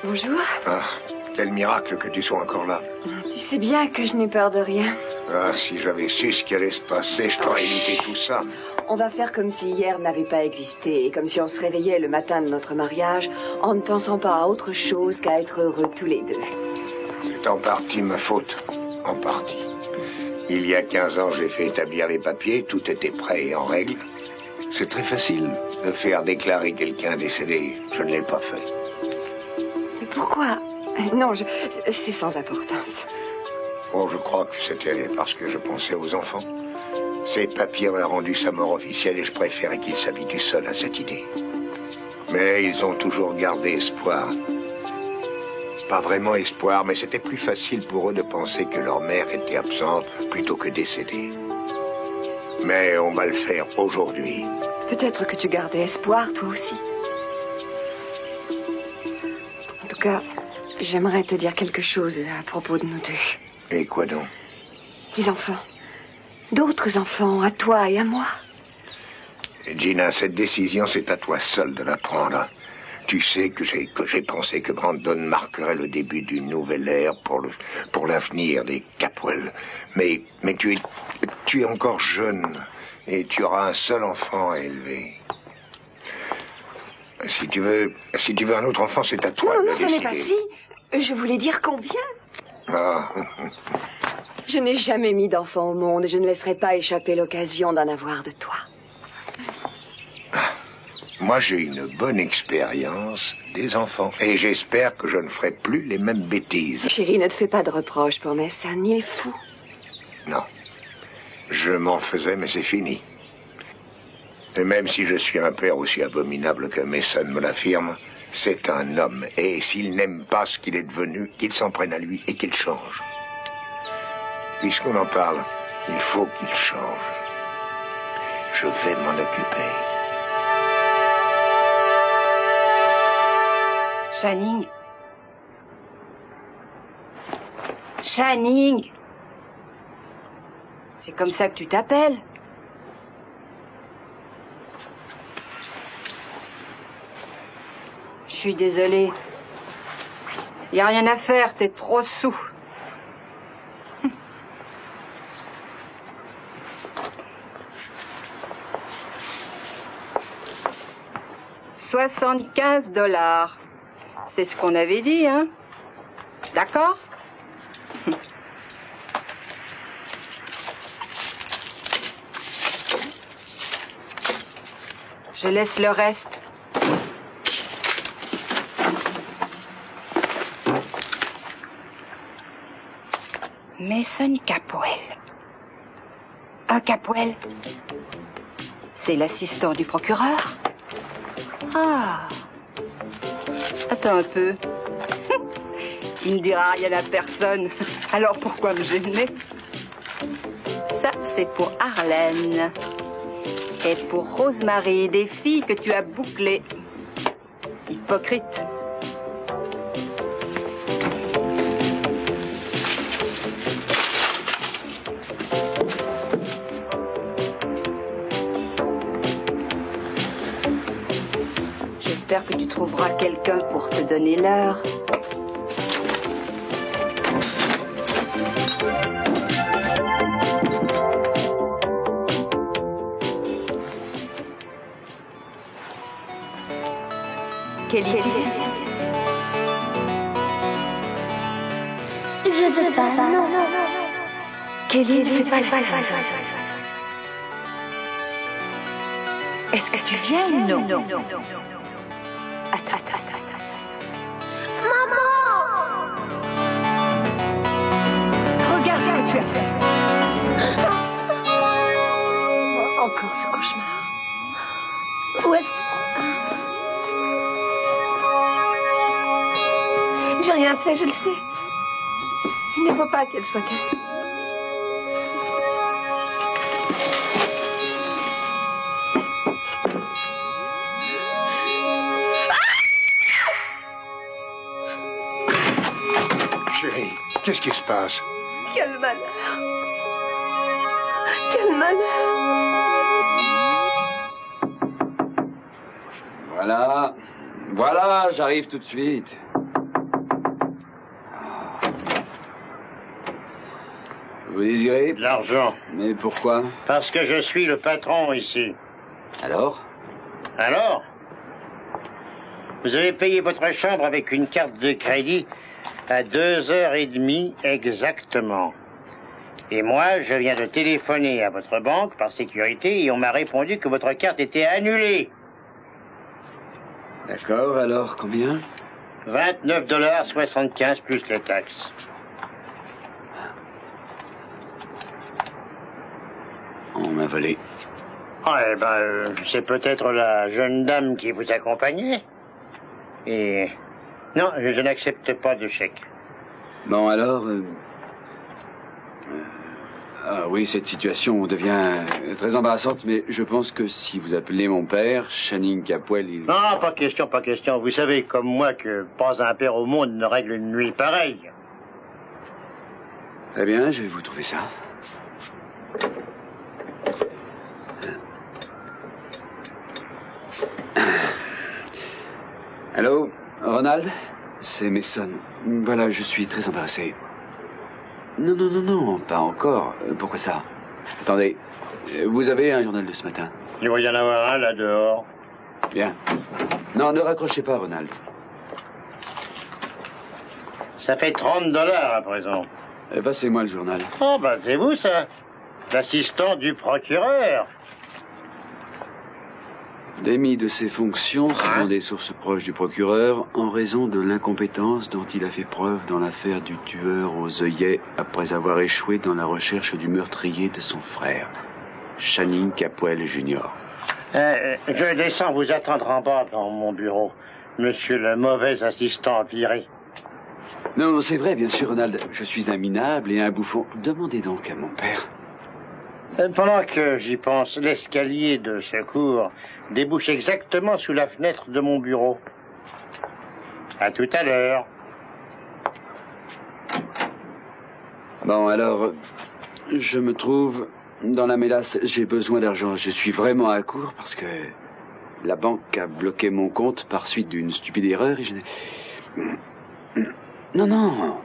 Bonjour. Ah, quel miracle que tu sois encore là. Tu sais bien que je n'ai peur de rien. Ah, si j'avais su ce qui allait se passer, je t'aurais évité tout ça. On va faire comme si hier n'avait pas existé, et comme si on se réveillait le matin de notre mariage en ne pensant pas à autre chose qu'à être heureux tous les deux. C'est en partie ma faute. En partie. Il y a 15 ans, j'ai fait établir les papiers, tout était prêt et en règle. C'est très facile de faire déclarer quelqu'un décédé. Je ne l'ai pas fait. Mais pourquoi? Non, c'est sans importance. Oh, je crois que c'était parce que je pensais aux enfants. Ces papiers auraient rendu sa mort officielle et je préférais qu'ils s'habituent seuls à cette idée. Mais ils ont toujours gardé espoir. Pas vraiment espoir, mais c'était plus facile pour eux de penser que leur mère était absente plutôt que décédée. Mais on va le faire aujourd'hui. Peut-être que tu gardais espoir, toi aussi. En tout cas, j'aimerais te dire quelque chose à propos de nous deux. Et quoi donc? Les enfants. D'autres enfants, à toi et à moi. Gina, cette décision, c'est à toi seule de la prendre. Tu sais que j'ai pensé que Brandon marquerait le début d'une nouvelle ère pour l'avenir des Capwell. Mais tu es encore jeune et tu auras un seul enfant à élever. Si tu veux un autre enfant, c'est à toi de le décider. Non, ce n'est pas si. Je voulais dire combien. Ah. Je n'ai jamais mis d'enfant au monde et je ne laisserai pas échapper l'occasion d'en avoir de toi. Moi, j'ai une bonne expérience des enfants. Et j'espère que je ne ferai plus les mêmes bêtises. Chérie, ne te fais pas de reproches pour Mason, il est fou. Non. Je m'en faisais, mais c'est fini. Et même si je suis un père aussi abominable que Mason me l'affirme, c'est un homme. Et s'il n'aime pas ce qu'il est devenu, qu'il s'en prenne à lui et qu'il change. Puisqu'on en parle, il faut qu'il change. Je vais m'en occuper. Channing. Channing. C'est comme ça que tu t'appelles? Je suis désolée. Y a rien à faire, t'es trop saoul. 75 $. C'est ce qu'on avait dit, hein? D'accord? Je laisse le reste. Mason Capwell. Un Capwell? C'est l'assistant du procureur? Ah. Attends un peu. Il ne dira rien à personne. Alors pourquoi me gêner? Ça, c'est pour Arlène. Et pour Rosemary, des filles que tu as bouclées. Hypocrite. J'espère que tu trouveras quelqu'un pour te donner l'heure. Kelly, tu viens? Je veux pas, non. Kelly, ne fais pas ça. Est-ce que tu viens ou non? Attends. Maman! Regarde ce que tu as fait. Encore ce cauchemar. Où est-ce... J'ai rien fait, je le sais. Il ne faut pas qu'elle soit cassée. Chérie, qu'est-ce qui se passe? Quel malheur! Quel malheur! Voilà, j'arrive tout de suite. Vous désirez? De l'argent. Mais pourquoi? Parce que je suis le patron ici. Alors? Alors? Vous avez payé votre chambre avec une carte de crédit à 2h30 exactement. Et moi, je viens de téléphoner à votre banque par sécurité et on m'a répondu que votre carte était annulée. D'accord, alors combien? 29,75 plus les taxes. On m'a volé. Ah, eh ben, c'est peut-être la jeune dame qui vous accompagnait. Et... Non, je n'accepte pas de chèque. Bon, alors... Ah oui, cette situation devient très embarrassante, mais je pense que si vous appelez mon père, Channing Capwell, il... Non, pas question, pas question. Vous savez, comme moi, que pas un père au monde ne règle une nuit pareille. Très bien, je vais vous trouver ça. Allô, Ronald? C'est Mason. Voilà, je suis très embarrassé. Non, non, non, non, pas encore. Pourquoi ça? Attendez, vous avez un journal de ce matin? Il va y en avoir un là dehors. Bien. Non, ne raccrochez pas, Ronald. Ça fait 30 $ à présent. Passez-moi le journal. Oh, ben c'est vous ça. L'assistant du procureur. Démis de ses fonctions, selon des sources proches du procureur, en raison de l'incompétence dont il a fait preuve dans l'affaire du tueur aux œillets après avoir échoué dans la recherche du meurtrier de son frère, Channing Capwell Jr. Je descends vous attendre en bas dans mon bureau, monsieur le mauvais assistant viré. Non, c'est vrai, bien sûr, Ronald. Je suis un minable et un bouffon. Demandez donc à mon père. Pendant que j'y pense, l'escalier de secours débouche exactement sous la fenêtre de mon bureau. À tout à l'heure. Bon, alors, je me trouve dans la mélasse. J'ai besoin d'argent. Je suis vraiment à court parce que la banque a bloqué mon compte par suite d'une stupide erreur et je n'ai... Non, non.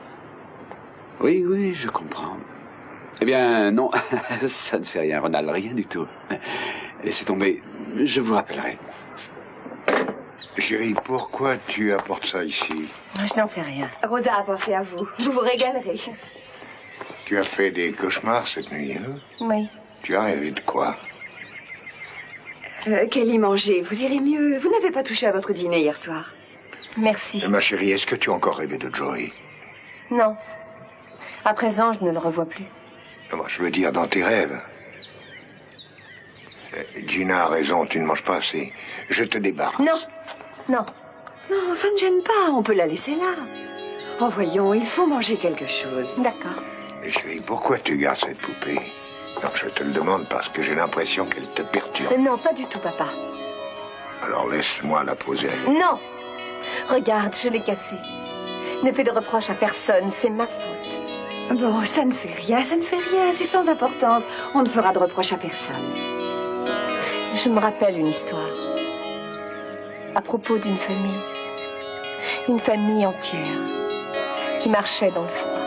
Oui, oui, je comprends. Eh bien, non, ça ne fait rien, Ronald, rien du tout. Laissez tomber, je vous rappellerai. Chérie, pourquoi tu apportes ça ici? Je n'en sais rien. Rosa a pensé à vous. Vous vous régalerez. Tu as fait des cauchemars cette nuit, hein? Oui. Tu as rêvé de quoi? Kelly, mangez. Vous irez mieux. Vous n'avez pas touché à votre dîner hier soir. Merci. Ma chérie, est-ce que tu as encore rêvé de Joey? Non. À présent, je ne le revois plus. Moi, je veux dire, dans tes rêves. Gina a raison, tu ne manges pas assez. Je te débarrasse. Non, non. Non, ça ne gêne pas. On peut la laisser là. Oh, voyons, il faut manger quelque chose. D'accord. Mais chérie, pourquoi tu gardes cette poupée? Non, je te le demande parce que j'ai l'impression qu'elle te perturbe. Non, pas du tout, papa. Alors laisse-moi la poser. Non. Regarde, je l'ai cassée. Ne fais de reproches à personne, c'est ma faute. Bon, ça ne fait rien, ça ne fait rien. C'est sans importance. On ne fera de reproches à personne. Je me rappelle une histoire. À propos d'une famille. Une famille entière. Qui marchait dans le froid.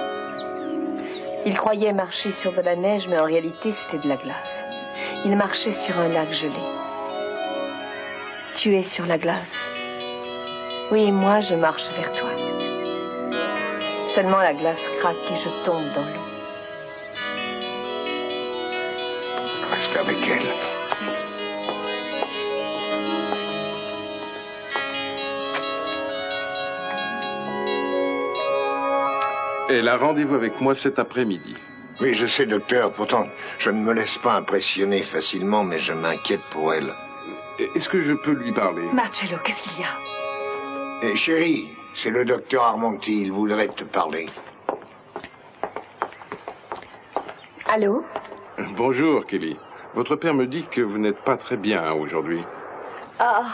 Ils croyaient marcher sur de la neige, mais en réalité, c'était de la glace. Ils marchaient sur un lac gelé. Tu es sur la glace. Oui, et moi, je marche vers toi. Seulement la glace craque et je tombe dans l'eau. Reste avec elle. Elle a rendez-vous avec moi cet après-midi. Oui, je sais, docteur. Pourtant, je ne me laisse pas impressionner facilement, mais je m'inquiète pour elle. Est-ce que je peux lui parler? Marcello, qu'est-ce qu'il y a? Chérie, c'est le docteur Armonti. Il voudrait te parler. Allô? Bonjour, Kelly. Votre père me dit que vous n'êtes pas très bien aujourd'hui. Ah,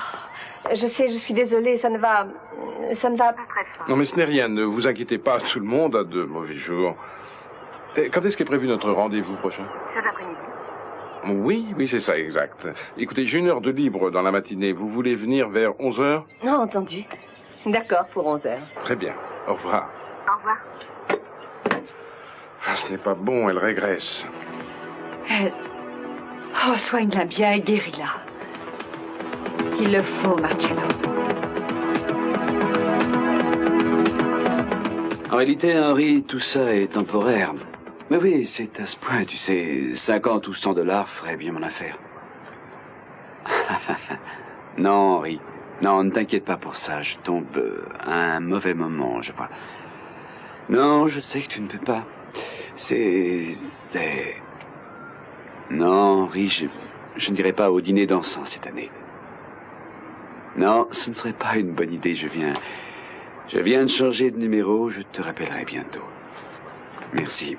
je sais, je suis désolée, ça ne va pas très fort. Non, mais ce n'est rien. Ne vous inquiétez pas. Tout le monde a de mauvais jours. Quand est-ce qu'est prévu notre rendez-vous prochain? Cet après-midi. Oui, c'est ça, exact. Écoutez, j'ai 1 heure de libre dans la matinée. Vous voulez venir vers 11h? Non, entendu. D'accord, pour 11h. Très bien. Au revoir. Au revoir. Ah, ce n'est pas bon, elle régresse. Elle... Oh, soigne-la bien et guéris-la. Il le faut, Marcello. En réalité, Henri, tout ça est temporaire. Mais oui, c'est à ce point, tu sais, 50 ou 100 $ ferait bien mon affaire. Non, Henri. Non, ne t'inquiète pas pour ça. Je tombe à un mauvais moment, je vois. Non, je sais que tu ne peux pas. C'est... Non, Henri, je n'irai pas au dîner dansant cette année. Non, ce ne serait pas une bonne idée. Je viens de changer de numéro. Je te rappellerai bientôt. Merci.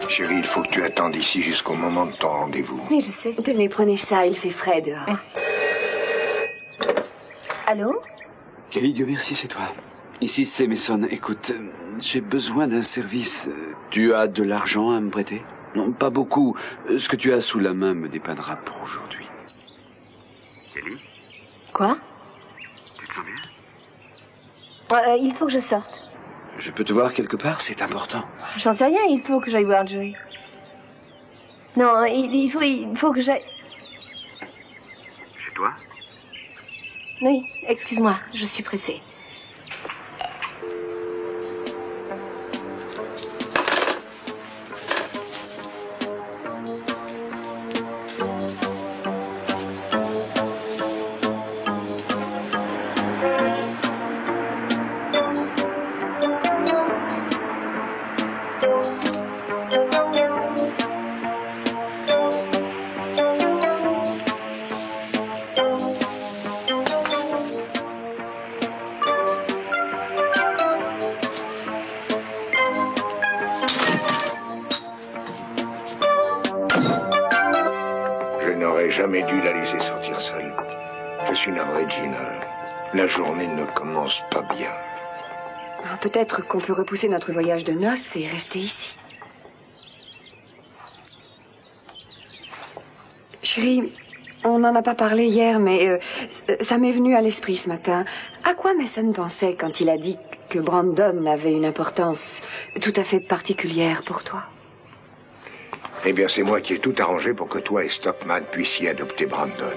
Chérie, il faut que tu attendes ici jusqu'au moment de ton rendez-vous. Oui, je sais. Tenez, prenez ça, il fait frais dehors. Merci. Allô? Kelly, Dieu merci, c'est toi. Ici, c'est Mason. Écoute, j'ai besoin d'un service. Tu as de l'argent à me prêter? Non, pas beaucoup. Ce que tu as sous la main me dépanera pour aujourd'hui. Kelly? Quoi? Tu te sens bien? Il faut que je sorte. Je peux te voir quelque part, c'est important. J'en sais rien, il faut que j'aille voir Joey. Non, il faut que j'aille... Chez toi? Oui, excuse-moi, je suis pressée. Jamais dû la laisser sortir seule. Je suis navré, Gina. La journée ne commence pas bien. Peut-être qu'on peut repousser notre voyage de noces et rester ici. Chérie, on n'en a pas parlé hier, mais ça m'est venu à l'esprit ce matin. À quoi Mason pensait quand il a dit que Brandon avait une importance tout à fait particulière pour toi? Eh bien, c'est moi qui ai tout arrangé pour que toi et Stockman puissiez adopter Brandon.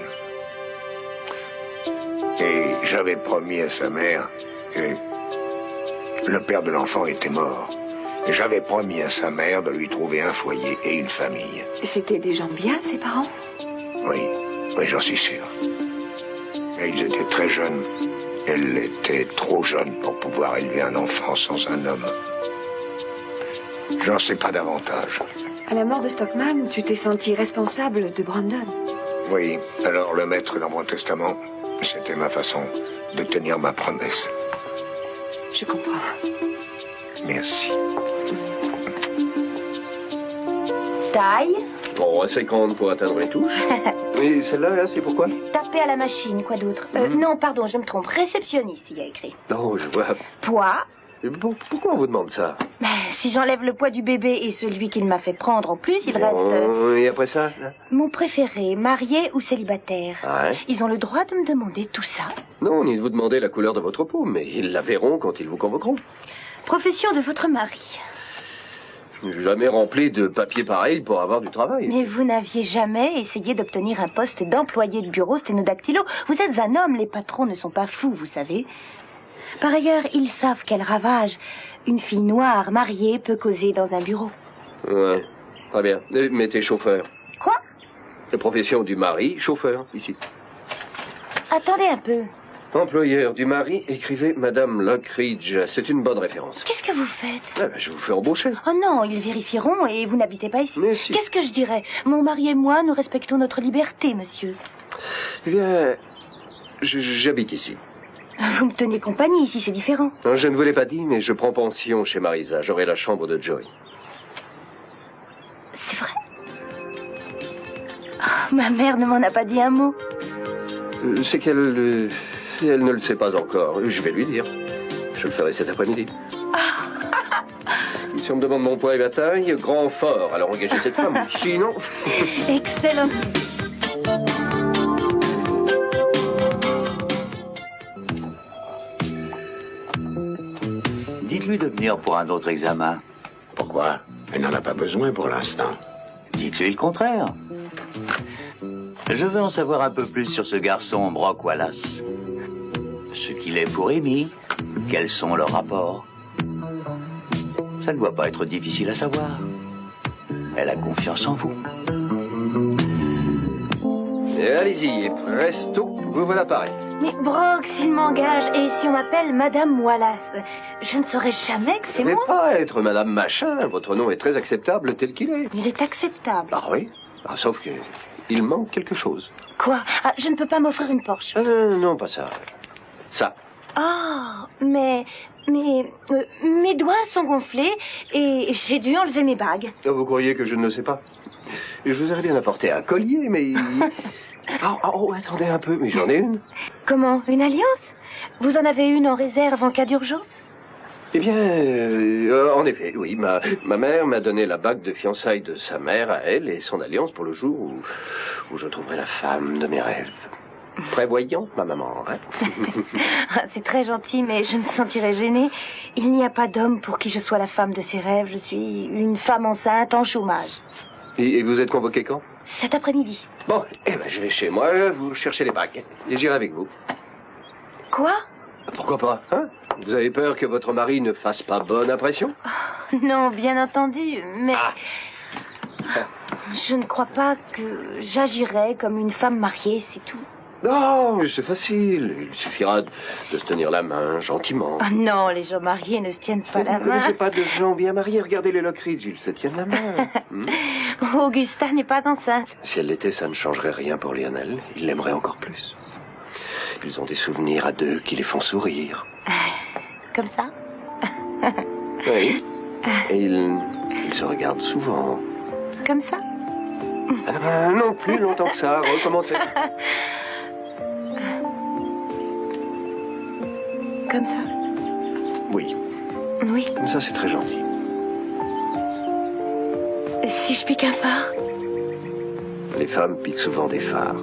Et j'avais promis à sa mère que le père de l'enfant était mort. Et j'avais promis à sa mère de lui trouver un foyer et une famille. C'était des gens bien, ses parents? Oui, j'en suis sûr. Mais ils étaient très jeunes. Elle était trop jeune pour pouvoir élever un enfant sans un homme. J'en sais pas davantage. À la mort de Stockman, tu t'es senti responsable de Brandon? Oui, alors le mettre dans mon testament, c'était ma façon de tenir ma promesse. Je comprends. Merci. Taille? Bon, assez grande pour atteindre les touches. Et celle-là, là, c'est pourquoi? Taper à la machine, quoi d'autre? Non, pardon, je me trompe. Réceptionniste, il y a écrit. Non, je vois. Poids? Pourquoi on vous demande ça? Si j'enlève le poids du bébé et celui qu'il m'a fait prendre en plus, il reste... Et après ça, là? Mon préféré, marié ou célibataire. Ah ouais? Ils ont le droit de me demander tout ça. Non, ni de vous demander la couleur de votre peau, mais ils la verront quand ils vous convoqueront. Profession de votre mari. Je n'ai jamais rempli de papiers pareils pour avoir du travail. Mais vous n'aviez jamais essayé d'obtenir un poste d'employé de bureau sténodactylo. Vous êtes un homme, les patrons ne sont pas fous, vous savez. Par ailleurs, ils savent quel ravage une fille noire mariée peut causer dans un bureau. Ouais, très bien. Mettez chauffeur. Quoi? La profession du mari, chauffeur, ici. Attendez un peu. Employeur du mari, écrivez Madame Lockridge. C'est une bonne référence. Qu'est-ce que vous faites? Ah ben, je vous fais embaucher. Oh non, ils vérifieront et vous n'habitez pas ici. Mais si. Qu'est-ce que je dirais? Mon mari et moi, nous respectons notre liberté, monsieur. Eh bien, j'habite ici. Vous me tenez compagnie ici, c'est différent. Non, je ne vous l'ai pas dit, mais je prends pension chez Marisa. J'aurai la chambre de Joey. Ma mère ne m'en a pas dit un mot. C'est qu'elle elle ne le sait pas encore. Je vais lui dire. Je le ferai cet après-midi. Si on me demande mon poids et ma taille, grand ou fort, alors engagez cette femme. Sinon... Excellent. Dites-lui de venir pour un autre examen. Pourquoi? Elle n'en a pas besoin pour l'instant. Dites-lui le contraire. Je veux en savoir un peu plus sur ce garçon, Brock Wallace. Ce qu'il est pour Amy, quels sont leurs rapports. Ça ne doit pas être difficile à savoir. Elle a confiance en vous. Et allez-y, presto, vous voilà pareil. Mais Brock, s'il m'engage et si on m'appelle Madame Wallace, je ne saurais jamais que c'est Vous ne moi. pas être Madame Machin, votre nom est très acceptable tel qu'il est. Il est acceptable. Ah oui, sauf que il manque quelque chose. Quoi? Je ne peux pas m'offrir une Porsche. Non, pas ça. Ça. Oh, mais mes doigts sont gonflés et j'ai dû enlever mes bagues. Vous croyez que je ne le sais pas? Je vous aurais bien apporté un collier, mais... Oh, attendez un peu, mais j'en ai une. Comment? Une alliance? Vous en avez une en réserve en cas d'urgence? Eh bien, en effet, oui. Ma mère m'a donné la bague de fiançailles de sa mère à elle et son alliance pour le jour où je trouverai la femme de mes rêves. Prévoyante, ma maman, hein? C'est très gentil, mais je me sentirais gênée. Il n'y a pas d'homme pour qui je sois la femme de ses rêves. Je suis une femme enceinte en chômage. Et vous êtes convoqué quand? Cet après-midi. Bon, je vais chez moi, vous cherchez les bagues. Et j'irai avec vous. Quoi? Pourquoi pas, hein? Vous avez peur que votre mari ne fasse pas bonne impression? Non, bien entendu, mais... Je ne crois pas que j'agirais comme une femme mariée, c'est tout. Non, c'est facile. Il suffira de se tenir la main gentiment. Ah non, les gens mariés ne se tiennent pas la Vous ne connaissez main. pas de gens bien mariés? Regardez les Lockridge, ils se tiennent la main. Augusta n'est pas enceinte. Si elle l'était, ça ne changerait rien pour Lionel. Il l'aimerait encore plus. Ils ont des souvenirs à deux qui les font sourire. Comme ça? Oui. Et ils se regardent souvent. Comme ça? Non, plus longtemps que ça. Recommencez. Comme ça? Oui. Oui. Comme ça, c'est très gentil. Si je pique un phare? Les femmes piquent souvent des phares.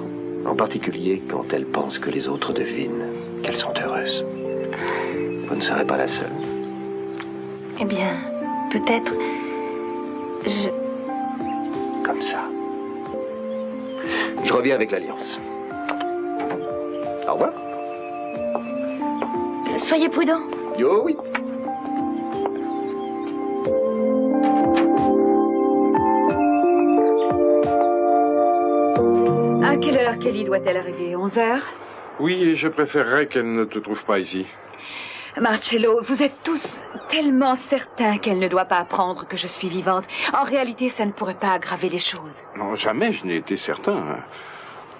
En particulier quand elles pensent que les autres devinent qu'elles sont heureuses. Vous ne serez pas la seule. Eh bien, peut-être... Comme ça. Je reviens avec l'Alliance. Au revoir. Soyez prudent. Yo, oui. À quelle heure Kelly doit-elle arriver? 11h? Oui, et je préférerais qu'elle ne te trouve pas ici. Marcello, vous êtes tous tellement certains qu'elle ne doit pas apprendre que je suis vivante. En réalité, ça ne pourrait pas aggraver les choses. Non, jamais je n'ai été certain.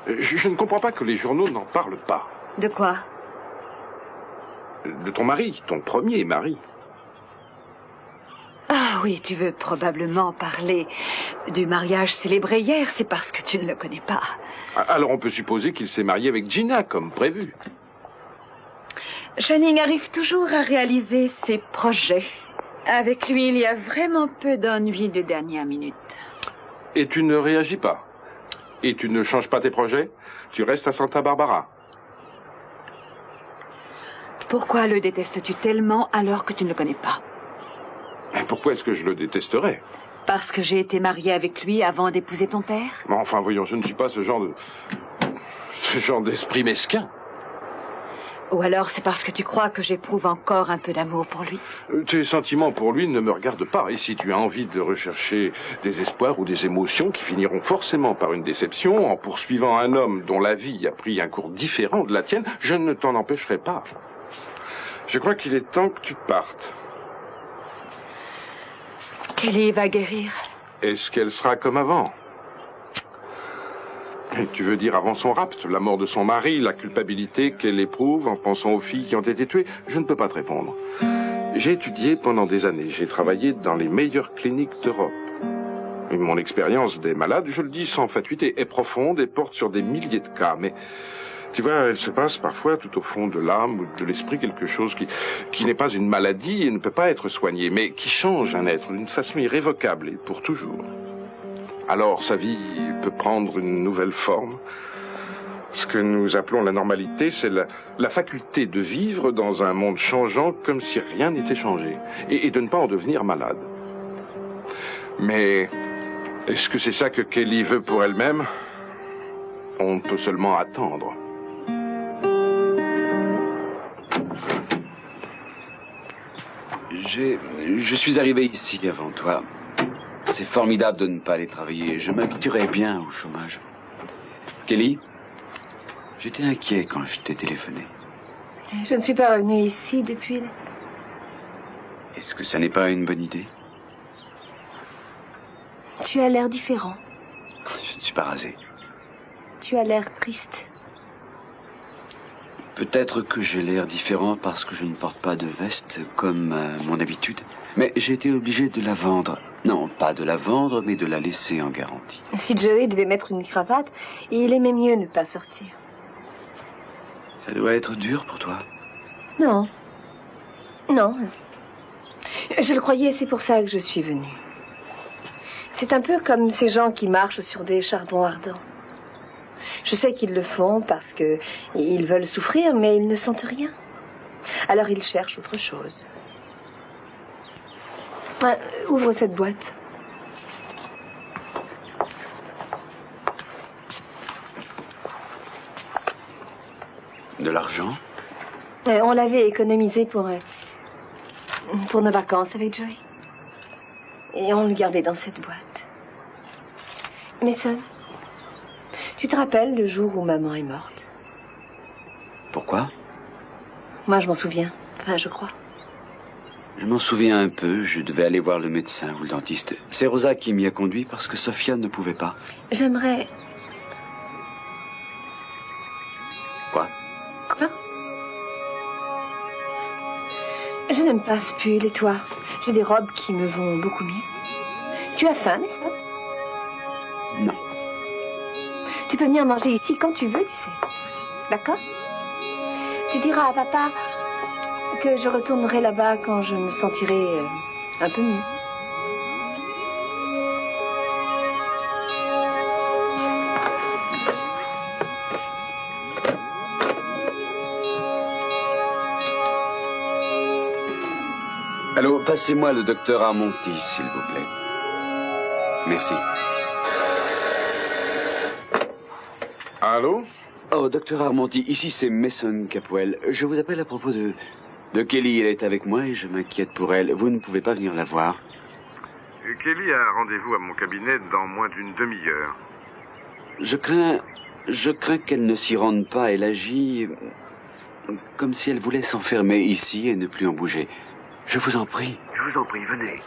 Je ne comprends pas que les journaux n'en parlent pas. De quoi? De ton mari, ton premier mari. Ah oui, tu veux probablement parler du mariage célébré hier, c'est parce que tu ne le connais pas. Alors on peut supposer qu'il s'est marié avec Gina, comme prévu. Channing arrive toujours à réaliser ses projets. Avec lui, il y a vraiment peu d'ennuis de dernière minute. Et tu ne réagis pas? Et tu ne changes pas tes projets? Tu restes à Santa Barbara? Pourquoi le détestes-tu tellement alors que tu ne le connais pas? Pourquoi est-ce que je le détesterais? Parce que j'ai été mariée avec lui avant d'épouser ton père? Enfin, voyons, je ne suis pas ce genre d'esprit mesquin. Ou alors c'est parce que tu crois que j'éprouve encore un peu d'amour pour lui? Tes sentiments pour lui ne me regardent pas. Et si tu as envie de rechercher des espoirs ou des émotions qui finiront forcément par une déception en poursuivant un homme dont la vie a pris un cours différent de la tienne, je ne t'en empêcherai pas. Je crois qu'il est temps que tu partes. Kelly va guérir. Est-ce qu'elle sera comme avant? Et tu veux dire avant son rapt, la mort de son mari, la culpabilité qu'elle éprouve en pensant aux filles qui ont été tuées? Je ne peux pas te répondre. J'ai étudié pendant des années. J'ai travaillé dans les meilleures cliniques d'Europe. Et mon expérience des malades, je le dis sans fatuité, est profonde et porte sur des milliers de cas. Mais tu vois, il se passe parfois tout au fond de l'âme ou de l'esprit quelque chose qui n'est pas une maladie et ne peut pas être soigné, mais qui change un être d'une façon irrévocable et pour toujours. Alors sa vie peut prendre une nouvelle forme. Ce que nous appelons la normalité, c'est la faculté de vivre dans un monde changeant comme si rien n'était changé et de ne pas en devenir malade. Mais est-ce que c'est ça que Kelly veut pour elle-même? On peut seulement attendre. Je suis arrivé ici avant toi. C'est formidable de ne pas aller travailler. Je m'habituerais bien au chômage. Kelly, j'étais inquiet quand je t'ai téléphoné. Je ne suis pas revenue ici depuis... Est-ce que ça n'est pas une bonne idée? Tu as l'air différent. Je ne suis pas rasé. Tu as l'air triste. Peut-être que j'ai l'air différent parce que je ne porte pas de veste comme à mon habitude. Mais j'ai été obligé de la vendre. Non, pas de la vendre, mais de la laisser en garantie. Si Joey devait mettre une cravate, il aimait mieux ne pas sortir. Ça doit être dur pour toi. Non. Non. Je le croyais, c'est pour ça que je suis venue. C'est un peu comme ces gens qui marchent sur des charbons ardents. Je sais qu'ils le font parce que ils veulent souffrir, mais ils ne sentent rien. Alors ils cherchent autre chose. Ouvre cette boîte. De l'argent? On l'avait économisé pour nos vacances avec Joey. Et on le gardait dans cette boîte. Mason, tu te rappelles le jour où maman est morte? Pourquoi? Moi, je m'en souviens. Enfin, je crois. Je m'en souviens un peu. Je devais aller voir le médecin ou le dentiste. C'est Rosa qui m'y a conduit parce que Sophia ne pouvait pas. J'aimerais... Quoi? Quoi? Je n'aime pas ce pull, et toi? J'ai des robes qui me vont beaucoup mieux. Tu as faim, n'est-ce pas? Non. Tu peux venir manger ici quand tu veux, tu sais. D'accord? Tu diras à papa que je retournerai là-bas quand je me sentirai un peu mieux. Allô, passez-moi le docteur Armonti, s'il vous plaît. Merci. Allô? Oh, docteur Armonti, ici c'est Mason Capwell. Je vous appelle à propos de Kelly. Elle est avec moi et je m'inquiète pour elle. Vous ne pouvez pas venir la voir. Kelly a rendez-vous à mon cabinet dans moins d'une demi-heure. Je crains qu'elle ne s'y rende pas. Elle agit comme si elle voulait s'enfermer ici et ne plus en bouger. Je vous en prie. Je vous en prie, venez.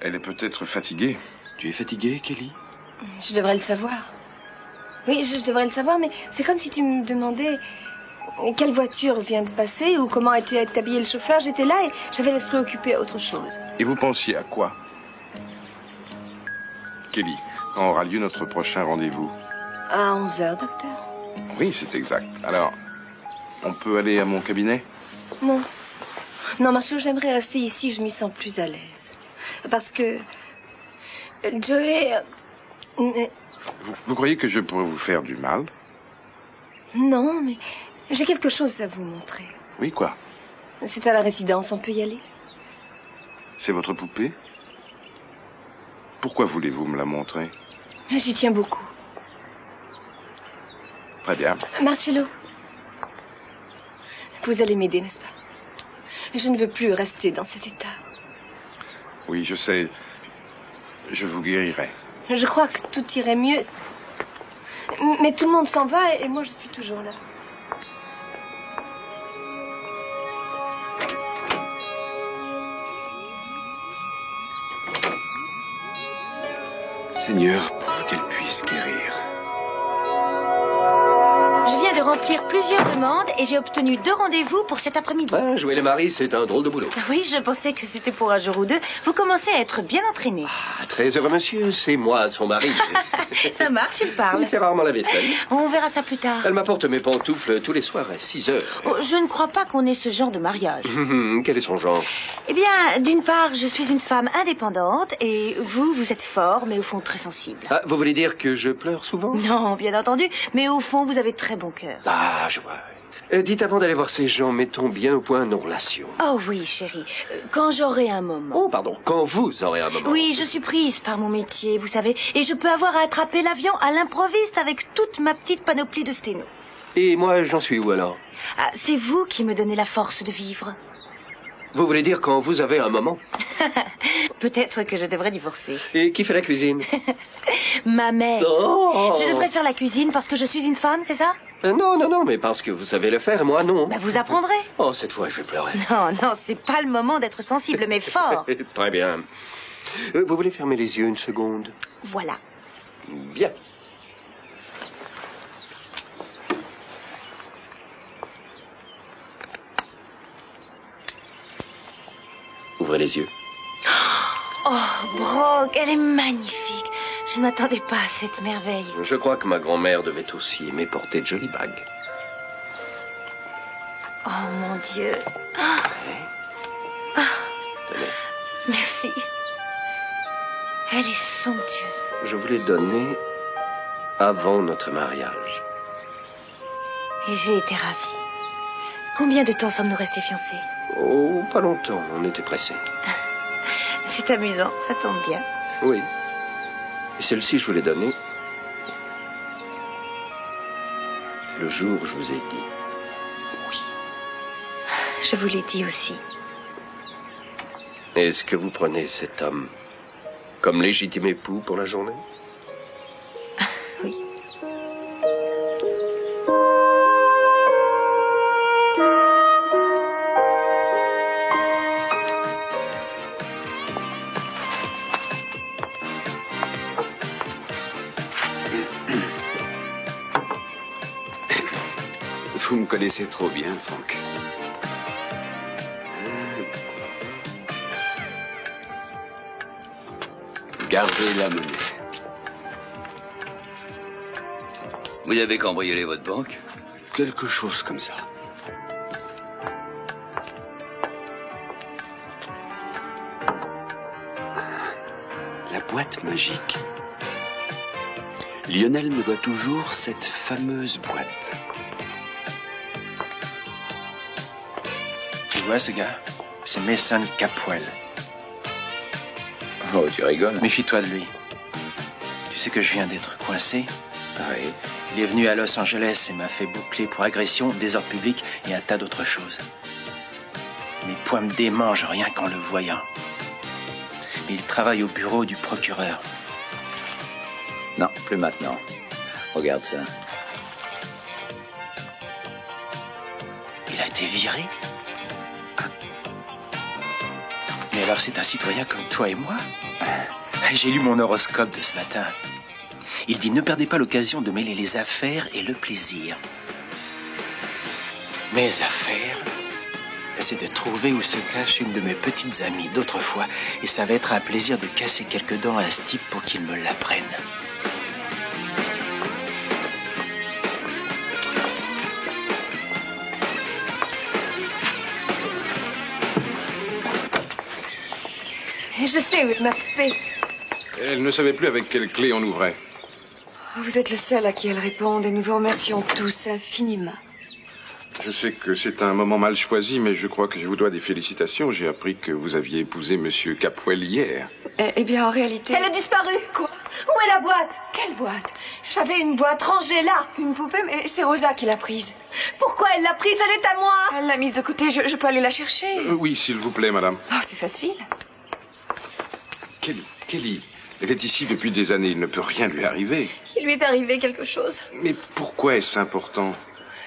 Elle est peut-être fatiguée. Tu es fatiguée, Kelly? Je devrais le savoir. Oui, je devrais le savoir, mais c'est comme si tu me demandais quelle voiture vient de passer ou comment était habillé le chauffeur. J'étais là et j'avais l'esprit occupé à autre chose. Et vous pensiez à quoi? Kelly, quand aura lieu notre prochain rendez-vous? À 11h, docteur. Oui, c'est exact. Alors, on peut aller à mon cabinet? Non. Non, Marshall, j'aimerais rester ici, je m'y sens plus à l'aise. Parce que... Joey... Vous croyez que je pourrais vous faire du mal? Non, mais j'ai quelque chose à vous montrer. Oui, quoi? C'est à la résidence, on peut y aller? C'est votre poupée? Pourquoi voulez-vous me la montrer? J'y tiens beaucoup. Très bien. Marcello, vous allez m'aider, n'est-ce pas? Je ne veux plus rester dans cet état. Oui, je sais. Je vous guérirai. Je crois que tout irait mieux. Mais tout le monde s'en va et moi je suis toujours là. Seigneur, pourvu qu'elle puisse guérir. Je viens de remplir plusieurs demandes et j'ai obtenu 2 rendez-vous pour cet après-midi. Ben, jouer les maris, c'est un drôle de boulot. Oui, je pensais que c'était pour un jour ou 2. Vous commencez à être bien entraîné. Ah, très heureux monsieur, c'est moi, son mari. Ça marche, il parle. Il fait rarement la vaisselle. On verra ça plus tard. Elle m'apporte mes pantoufles tous les soirs à 6 heures. Oh, je ne crois pas qu'on ait ce genre de mariage. Quel est son genre? Eh bien, d'une part, je suis une femme indépendante et vous êtes fort, mais au fond très sensible. Ah, vous voulez dire que je pleure souvent? Non, bien entendu, mais au fond, vous avez très bon cœur. Ah, je vois. Dites, avant d'aller voir ces gens, mettons bien au point nos relations. Oh oui, chérie, quand j'aurai un moment. Oh, pardon, quand vous aurez un moment. Oui, je suis prise par mon métier, vous savez, et je peux avoir à attraper l'avion à l'improviste avec toute ma petite panoplie de sténo. Et moi, j'en suis où alors? Ah, c'est vous qui me donnez la force de vivre. Vous voulez dire quand vous avez un moment? Peut-être que je devrais divorcer. Et qui fait la cuisine? Ma mère. Oh. Je devrais faire la cuisine parce que je suis une femme, c'est ça? Non, mais parce que vous savez le faire, moi non. Bah, vous apprendrez. Oh, cette fois, je vais pleurer. Non, c'est pas le moment d'être sensible, mais fort. Très bien. Vous voulez fermer les yeux une seconde? Voilà. Bien. Ouvrez les yeux. Oh, Brooke, elle est magnifique. Je ne m'attendais pas à cette merveille. Je crois que ma grand-mère devait aussi aimer porter de jolies bagues. Oh, mon Dieu. Tenez. Merci. Elle est somptueuse. Je vous l'ai donnée avant notre mariage. Et j'ai été ravie. Combien de temps sommes-nous restés fiancés? Oh, pas longtemps, on était pressés. C'est amusant, ça tombe bien. Oui. Et celle-ci, je vous l'ai donnée le jour où je vous ai dit oui. Je vous l'ai dit aussi. Est-ce que vous prenez cet homme comme légitime époux pour la journée? Oui. Vous me connaissez trop bien, Franck. Gardez la monnaie. Vous avez cambriolé votre banque? Quelque chose comme ça. La boîte magique. Lionel me doit toujours cette fameuse boîte. Tu vois ce gars? C'est Mason Capwell. Oh, tu rigoles. Méfie-toi de lui. Tu sais que je viens d'être coincé? Oui. Il est venu à Los Angeles et m'a fait boucler pour agression, désordre public et un tas d'autres choses. Mes poings me démangent rien qu'en le voyant. Mais il travaille au bureau du procureur. Non, plus maintenant. Regarde ça. Il a été viré? Mais alors c'est un citoyen comme toi et moi? J'ai lu mon horoscope de ce matin. Il dit: ne perdez pas l'occasion de mêler les affaires et le plaisir. Mes affaires, c'est de trouver où se cache une de mes petites amies d'autrefois. Et ça va être un plaisir de casser quelques dents à ce type pour qu'il me l'apprenne. Je sais où est ma poupée. Elle ne savait plus avec quelle clé on ouvrait. Vous êtes le seul à qui elle réponde et nous vous remercions tous infiniment. Je sais que c'est un moment mal choisi, mais je crois que je vous dois des félicitations. J'ai appris que vous aviez épousé Monsieur Capwell hier. Eh bien, en réalité... Elle a disparu. Quoi? Où est la boîte? Quelle boîte? J'avais une boîte rangée là. Une poupée? Mais c'est Rosa qui l'a prise. Pourquoi elle l'a prise? Elle est à moi. Elle l'a mise de côté. Je peux aller la chercher. Oui, s'il vous plaît, madame. Oh, c'est facile. Kelly, elle est ici depuis des années. Il ne peut rien lui arriver. Il lui est arrivé quelque chose. Mais pourquoi est-ce important?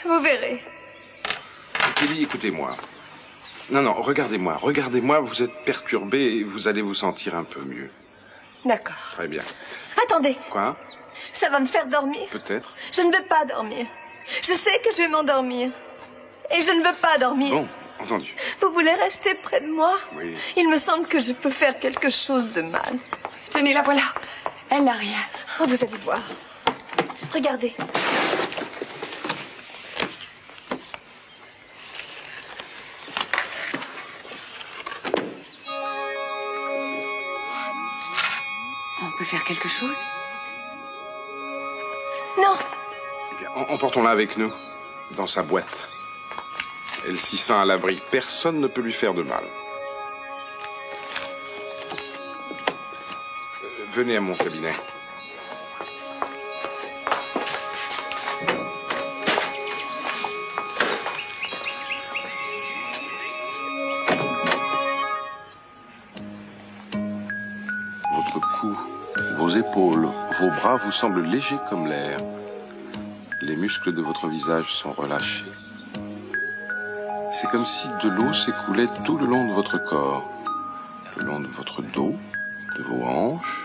Vous verrez. Kelly, écoutez-moi. Non, regardez-moi. Regardez-moi, vous êtes perturbé et vous allez vous sentir un peu mieux. D'accord. Très bien. Attendez. Quoi? Ça va me faire dormir. Peut-être. Je ne veux pas dormir. Je sais que je vais m'endormir. Et je ne veux pas dormir. Bon, entendu. Vous voulez rester près de moi? Oui. Il me semble que je peux faire quelque chose de mal. Tenez, la voilà. Elle n'a rien. Oh, vous allez voir. Regardez. On peut faire quelque chose? Non. Eh bien, emportons-la avec nous, dans sa boîte. Elle s'y sent à l'abri. Personne ne peut lui faire de mal. Venez à mon cabinet. Votre cou, vos épaules, vos bras vous semblent légers comme l'air. Les muscles de votre visage sont relâchés. C'est comme si de l'eau s'écoulait tout le long de votre corps, le long de votre dos, de vos hanches,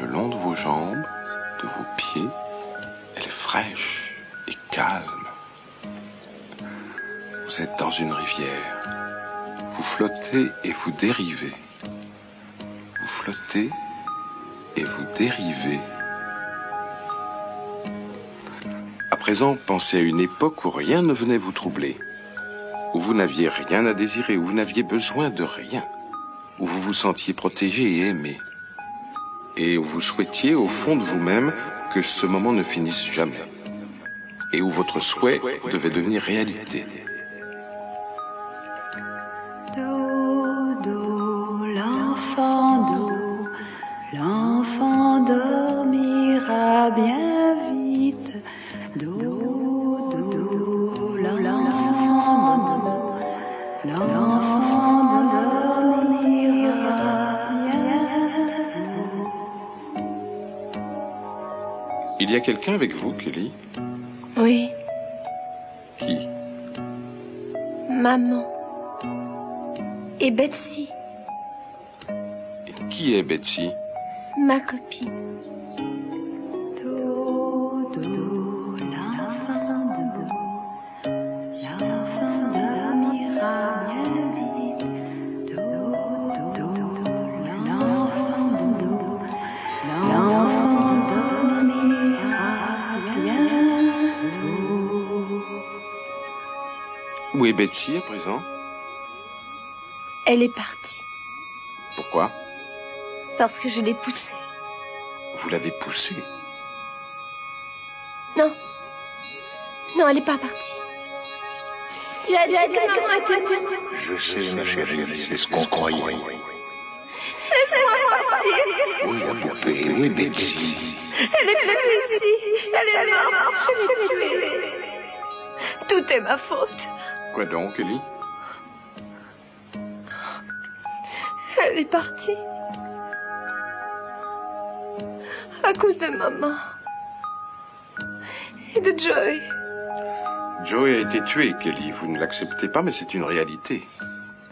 le long de vos jambes, de vos pieds. Elle est fraîche et calme. Vous êtes dans une rivière. Vous flottez et vous dérivez. Vous flottez et vous dérivez. À présent, pensez à une époque où rien ne venait vous troubler, où vous n'aviez rien à désirer, où vous n'aviez besoin de rien, où vous vous sentiez protégé et aimé, et où vous souhaitiez au fond de vous-même que ce moment ne finisse jamais, et où votre souhait devait devenir réalité. Do, do, l'enfant dormira bien vite. Do, do, l'enfant dormira bientôt. Il y a quelqu'un avec vous, Kelly? Oui, Qui? maman. Et Betsy, Et qui est Betsy? ma copine. Do, do, l'enfant dormira bien vite. Do, do, l'enfant dormira bientôt. Où est Betsy à présent? Elle est partie Pourquoi? parce que je l'ai poussée. Vous l'avez poussée. Non. Non, elle n'est pas partie. Tu as dit que maman était morte. Je sais, ma chérie, c'est ce qu'on croyait. Laisse-moi partir. Oui, la poupée, oui, Betsy. Elle est plus ici. Elle est morte. Je l'ai tuée. Tout est ma faute. Quoi donc, Kelly? Elle est partie. À cause de maman. Et de Joey. Joey a été tué, Kelly. Vous ne l'acceptez pas, mais c'est une réalité.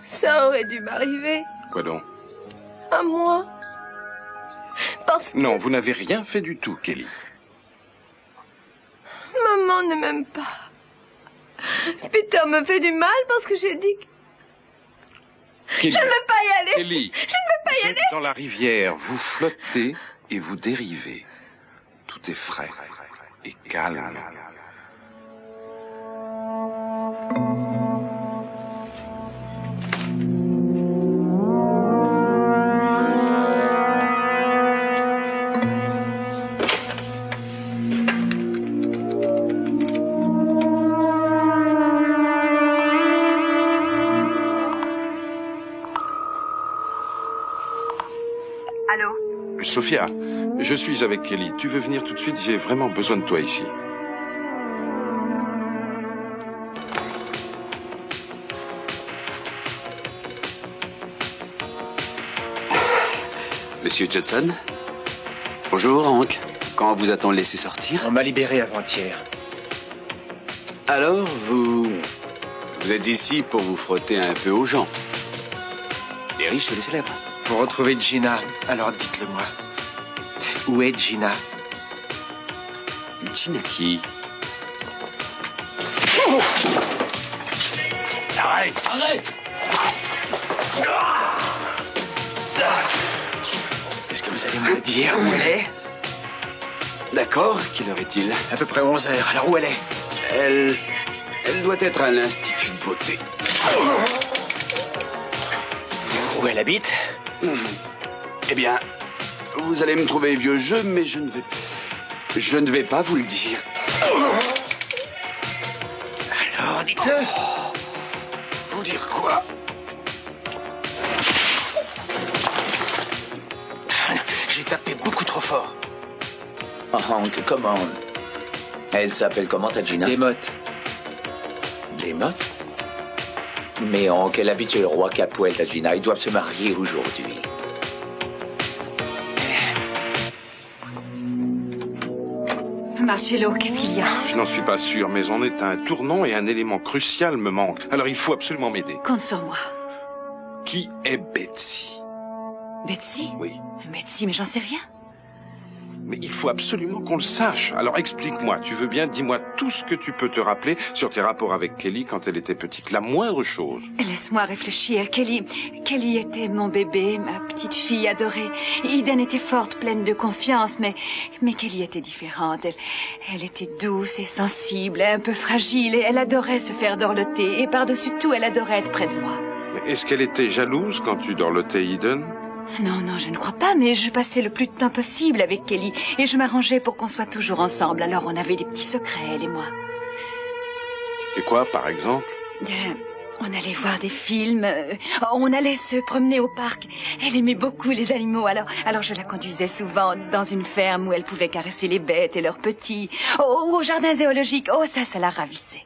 Ça aurait dû m'arriver. Quoi donc? À moi. Parce que Non, vous n'avez rien fait du tout, Kelly. maman ne m'aime pas. Peter me fait du mal parce que j'ai dit que... Kelly. Je ne veux pas y aller. Kelly, Je ne veux pas y vous aller. êtes dans la rivière, vous flottez et vous dérivez. Tout est frais et calme. Sophia, je suis avec Kelly. Tu veux venir tout de suite? J'ai vraiment besoin de toi ici. Monsieur Judson? Bonjour, Hank. Quand vous a-t-on laissé sortir? On m'a libéré avant-hier. Alors, vous êtes ici pour vous frotter un peu aux gens. Les riches et les célèbres. Pour retrouver Gina, alors dites-le-moi. Où est Gina? Gina qui? Arrête, arrête! Est-ce que vous allez me dire où elle est? D'accord, quelle heure est-il? À peu près 11 heures. Alors où elle est? Elle doit être à l'Institut de beauté. Où elle habite? Eh bien, vous allez me trouver vieux jeu, mais je ne vais pas vous le dire. Alors, dites-le. Vous dire quoi? J'ai tapé beaucoup trop fort. Hank, comment? Elle s'appelle comment, ta Gina? Desmottes. Desmottes? Mais Hank, elle habite chez le roi Capwell, ta Gina. Ils doivent se marier aujourd'hui. Marcello, qu'est-ce qu'il y a? Je n'en suis pas sûr, mais on est à un tournant et un élément crucial me manque. Alors il faut absolument m'aider. Compte sur moi. Qui est Betsy? Betsy? Oui. Betsy, mais j'en sais rien. Mais il faut absolument qu'on le sache. Alors explique-moi, tu veux bien, dis-moi tout ce que tu peux te rappeler sur tes rapports avec Kelly quand elle était petite. La moindre chose. Laisse-moi réfléchir. Kelly était mon bébé, ma petite fille adorée. Eden était forte, pleine de confiance, mais Kelly était différente. Elle était douce et sensible, un peu fragile, et elle adorait se faire dorloter. Et par-dessus tout, elle adorait être près de moi. Mais est-ce qu'elle était jalouse quand tu dorlotais Eden? Non, je ne crois pas, mais je passais le plus de temps possible avec Kelly, et je m'arrangeais pour qu'on soit toujours ensemble. Alors on avait des petits secrets, elle et moi. Et quoi, par exemple? On allait voir des films, on allait se promener au parc. Elle aimait beaucoup les animaux, alors je la conduisais souvent dans une ferme où elle pouvait caresser les bêtes et leurs petits, au jardin zoologique. Oh, ça la ravissait.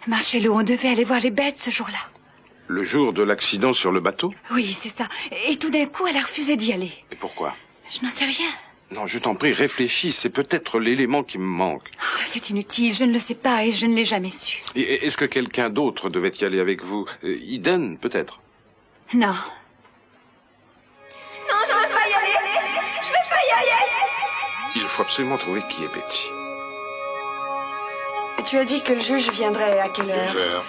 Marcello, on devait aller voir les bêtes ce jour-là. Le jour de l'accident sur le bateau? Oui, c'est ça. Et tout d'un coup, elle a refusé d'y aller. Et pourquoi? Je n'en sais rien. Non, je t'en prie, réfléchis, c'est peut-être l'élément qui me manque. Oh, c'est inutile, je ne le sais pas et je ne l'ai jamais su. Et est-ce que quelqu'un d'autre devait y aller avec vous? Eden, peut-être? Non. Non, je veux pas y aller. Je veux pas y aller. Il faut absolument trouver qui est Betty. Tu as dit que le juge viendrait à quelle heure? 2 heures.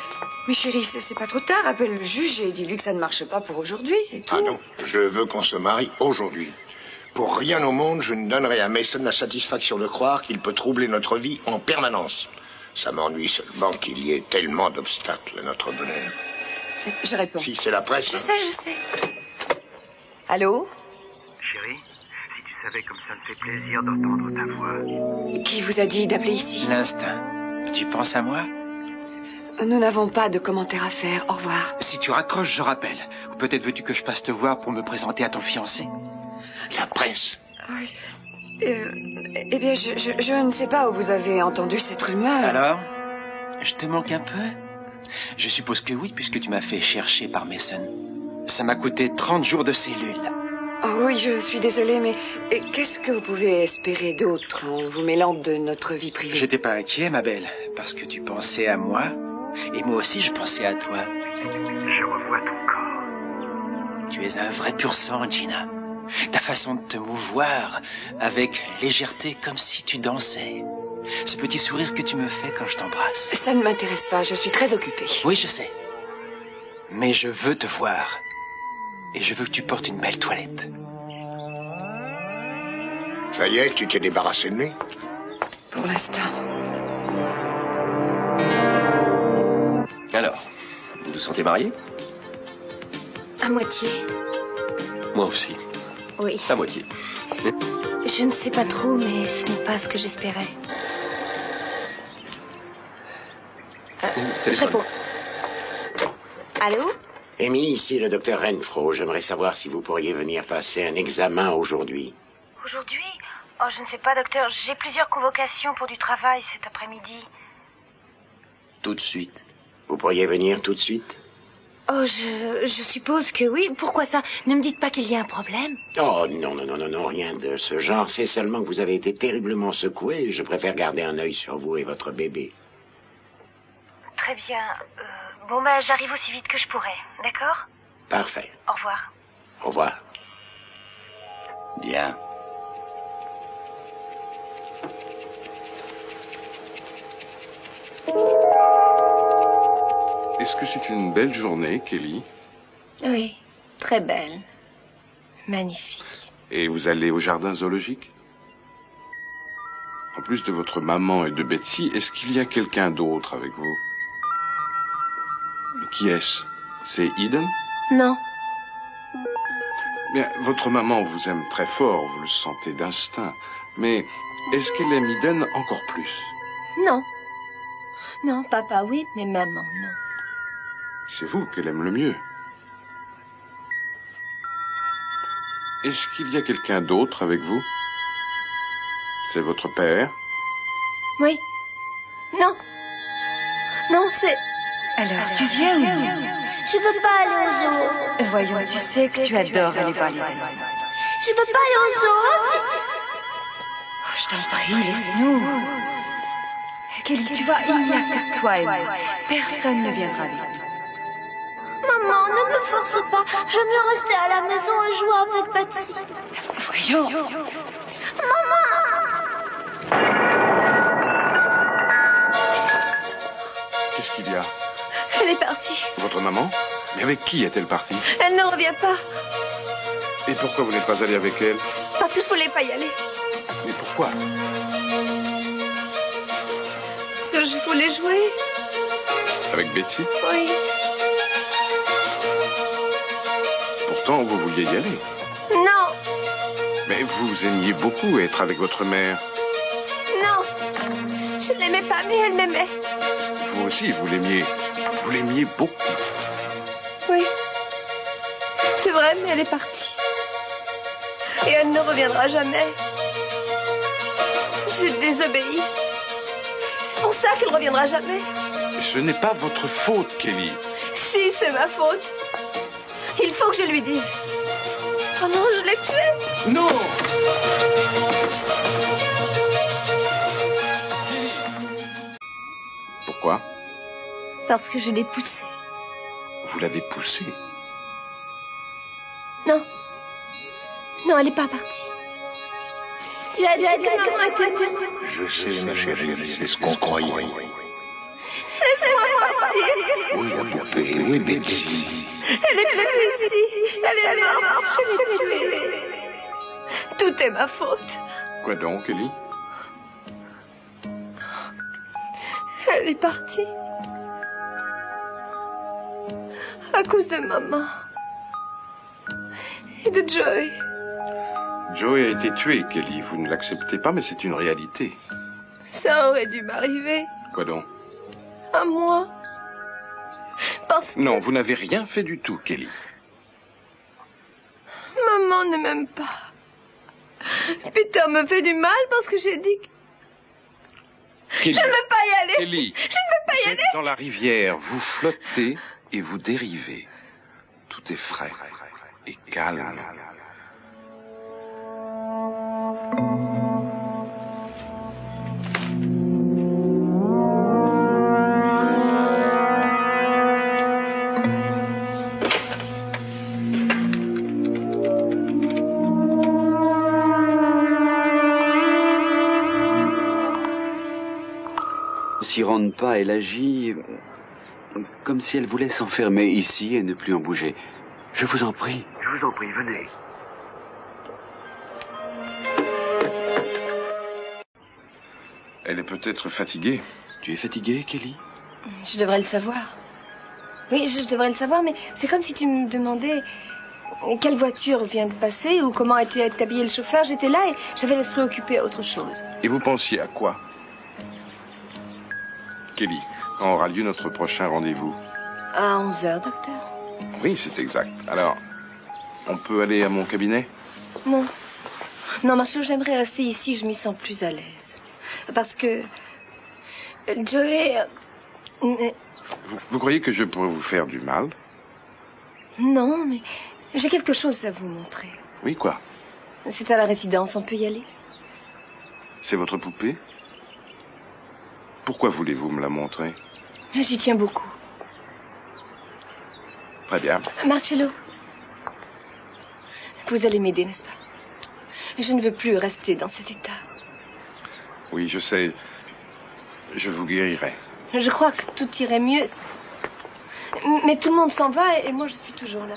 Mais chérie, c'est pas trop tard. Appelle le juge et dis-lui que ça ne marche pas pour aujourd'hui, c'est tout. Ah non, je veux qu'on se marie aujourd'hui. Pour rien au monde, je ne donnerai à Mason la satisfaction de croire qu'il peut troubler notre vie en permanence. Ça m'ennuie seulement qu'il y ait tellement d'obstacles à notre bonheur. Je réponds. Si c'est la presse... Je sais. Allô? Chérie, si tu savais comme ça me fait plaisir d'entendre ta voix. Qui vous a dit d'appeler ici? L'instinct. Tu penses à moi? Nous n'avons pas de commentaires à faire. Au revoir. Si tu raccroches, je rappelle. Ou peut-être veux-tu que je passe te voir pour me présenter à ton fiancé? La presse. Oui. Eh bien, je ne sais pas où vous avez entendu cette rumeur. Alors? Je te manque un peu? Je suppose que oui, puisque tu m'as fait chercher par Mason. Ça m'a coûté 30 jours de cellule. Oh oui, je suis désolée, mais qu'est-ce que vous pouvez espérer d'autre en vous mêlant de notre vie privée? J'étais pas inquiet, ma belle, parce que tu pensais à moi, et moi aussi je pensais à toi. Je revois ton corps. Tu es un vrai pur sang, Gina. Ta façon de te mouvoir, avec légèreté, comme si tu dansais. Ce petit sourire que tu me fais quand je t'embrasse. Ça ne m'intéresse pas, je suis très occupée. Oui, je sais. Mais je veux te voir. Et je veux que tu portes une belle toilette. Ça y est, tu t'es débarrassé de lui? Pour l'instant. Alors, vous vous sentez marié? À moitié. Moi aussi, Oui. à moitié. Je ne sais pas trop, mais ce n'est pas ce que j'espérais. Je réponds. Allô? Amy, ici le docteur Renfro. J'aimerais savoir si vous pourriez venir passer un examen aujourd'hui. Aujourd'hui? Oh, je ne sais pas, docteur. J'ai plusieurs convocations pour du travail cet après-midi. Tout de suite. Vous pourriez venir tout de suite? Oh, je suppose que oui. Pourquoi ça? Ne me dites pas qu'il y a un problème. Oh, non, rien de ce genre. C'est seulement que vous avez été terriblement secoué et je préfère garder un œil sur vous et votre bébé. Très bien. Bon, j'arrive aussi vite que je pourrai. D'accord? Parfait. Au revoir. Au revoir. Bien. Est-ce que c'est une belle journée, Kelly? Oui, très belle. Magnifique. Et vous allez au jardin zoologique? En plus de votre maman et de Betsy, est-ce qu'il y a quelqu'un d'autre avec vous? Qui est-ce? C'est Eden? Non. Bien, votre maman vous aime très fort, vous le sentez d'instinct. Mais est-ce qu'elle aime Eden encore plus? Non. Non, papa, oui, mais maman, non. C'est vous qu'elle aime le mieux. Est-ce qu'il y a quelqu'un d'autre avec vous? C'est votre père? Oui. Non. Non, c'est... Alors, tu viens ou non? Je veux pas aller au zoo. Voyons, tu sais que tu adores aller voir les animaux. Je veux pas aller au zoo. Oh, je t'en prie, laisse-nous. Kelly, tu vois, il n'y a que toi et moi. Personne ne viendra avec nous. Maman, ne me force pas. J'aime bien rester à la maison et jouer avec Betsy. Voyons. Maman! Qu'est-ce qu'il y a? Elle est partie. Votre maman? Mais avec qui est-elle partie? Elle ne revient pas. Et pourquoi vous n'êtes pas allé avec elle? Parce que je voulais pas y aller. Mais pourquoi? Parce que je voulais jouer. Avec Betsy? Oui. Pourtant, vous vouliez y aller. Non. Mais vous aimiez beaucoup être avec votre mère. Non. Je ne l'aimais pas, mais elle m'aimait. Vous aussi, vous l'aimiez. Vous l'aimiez beaucoup. Oui. C'est vrai, mais elle est partie. Et elle ne reviendra jamais. J'ai désobéi. C'est pour ça qu'elle ne reviendra jamais. Ce n'est pas votre faute, Kelly. Si, c'est ma faute. Il faut que je lui dise. Oh non, je l'ai tué. Non! Pourquoi? Parce que je l'ai poussée. Vous l'avez poussée? Non. Non, elle n'est pas partie. Tu as dit que maman était morte. Je sais, ma chérie, c'est ce qu'on croyait. Laisse-moi partir. Oui, la poupée, oui, Betsy. Elle est plus ici. Elle est morte. Je l'ai tuée. Tout est ma faute. Quoi donc, Kelly? Elle est partie. À cause de maman. Et de Joey. Joey a été tué, Kelly. Vous ne l'acceptez pas, mais c'est une réalité. Ça aurait dû m'arriver. Quoi donc? À moi. Parce que Non, vous n'avez rien fait du tout, Kelly. maman ne m'aime pas. Peter me fait du mal parce que j'ai dit que... Kelly. Je ne veux pas y aller. Kelly, Je ne veux pas y vous aller. êtes dans la rivière, vous flottez et vous dérivez. Tout est frais et calme. S'y rende pas, elle agit comme si elle voulait s'enfermer ici et ne plus en bouger. Je vous en prie. Je vous en prie, venez. Elle est peut-être fatiguée. Tu es fatiguée, Kelly? Je devrais le savoir. Oui, je devrais le savoir, mais c'est comme si tu me demandais quelle voiture vient de passer ou comment était habillé le chauffeur. J'étais là et j'avais l'esprit occupé à autre chose. Et vous pensiez à quoi? Kelly, quand aura lieu notre prochain rendez-vous? À 11h, docteur. Oui, c'est exact. Alors, on peut aller à mon cabinet? Non. Non, Marshall, j'aimerais rester ici, je m'y sens plus à l'aise. Parce que... Joey... Vous croyez que je pourrais vous faire du mal? Non, mais j'ai quelque chose à vous montrer. Oui, quoi? C'est à la résidence, on peut y aller? C'est votre poupée? Pourquoi voulez-vous me la montrer? J'y tiens beaucoup. Très bien. Marcello, vous allez m'aider, n'est-ce pas? Je ne veux plus rester dans cet état. Oui, je sais. Je vous guérirai. Je crois que tout irait mieux Mais tout le monde s'en va et moi je suis toujours là.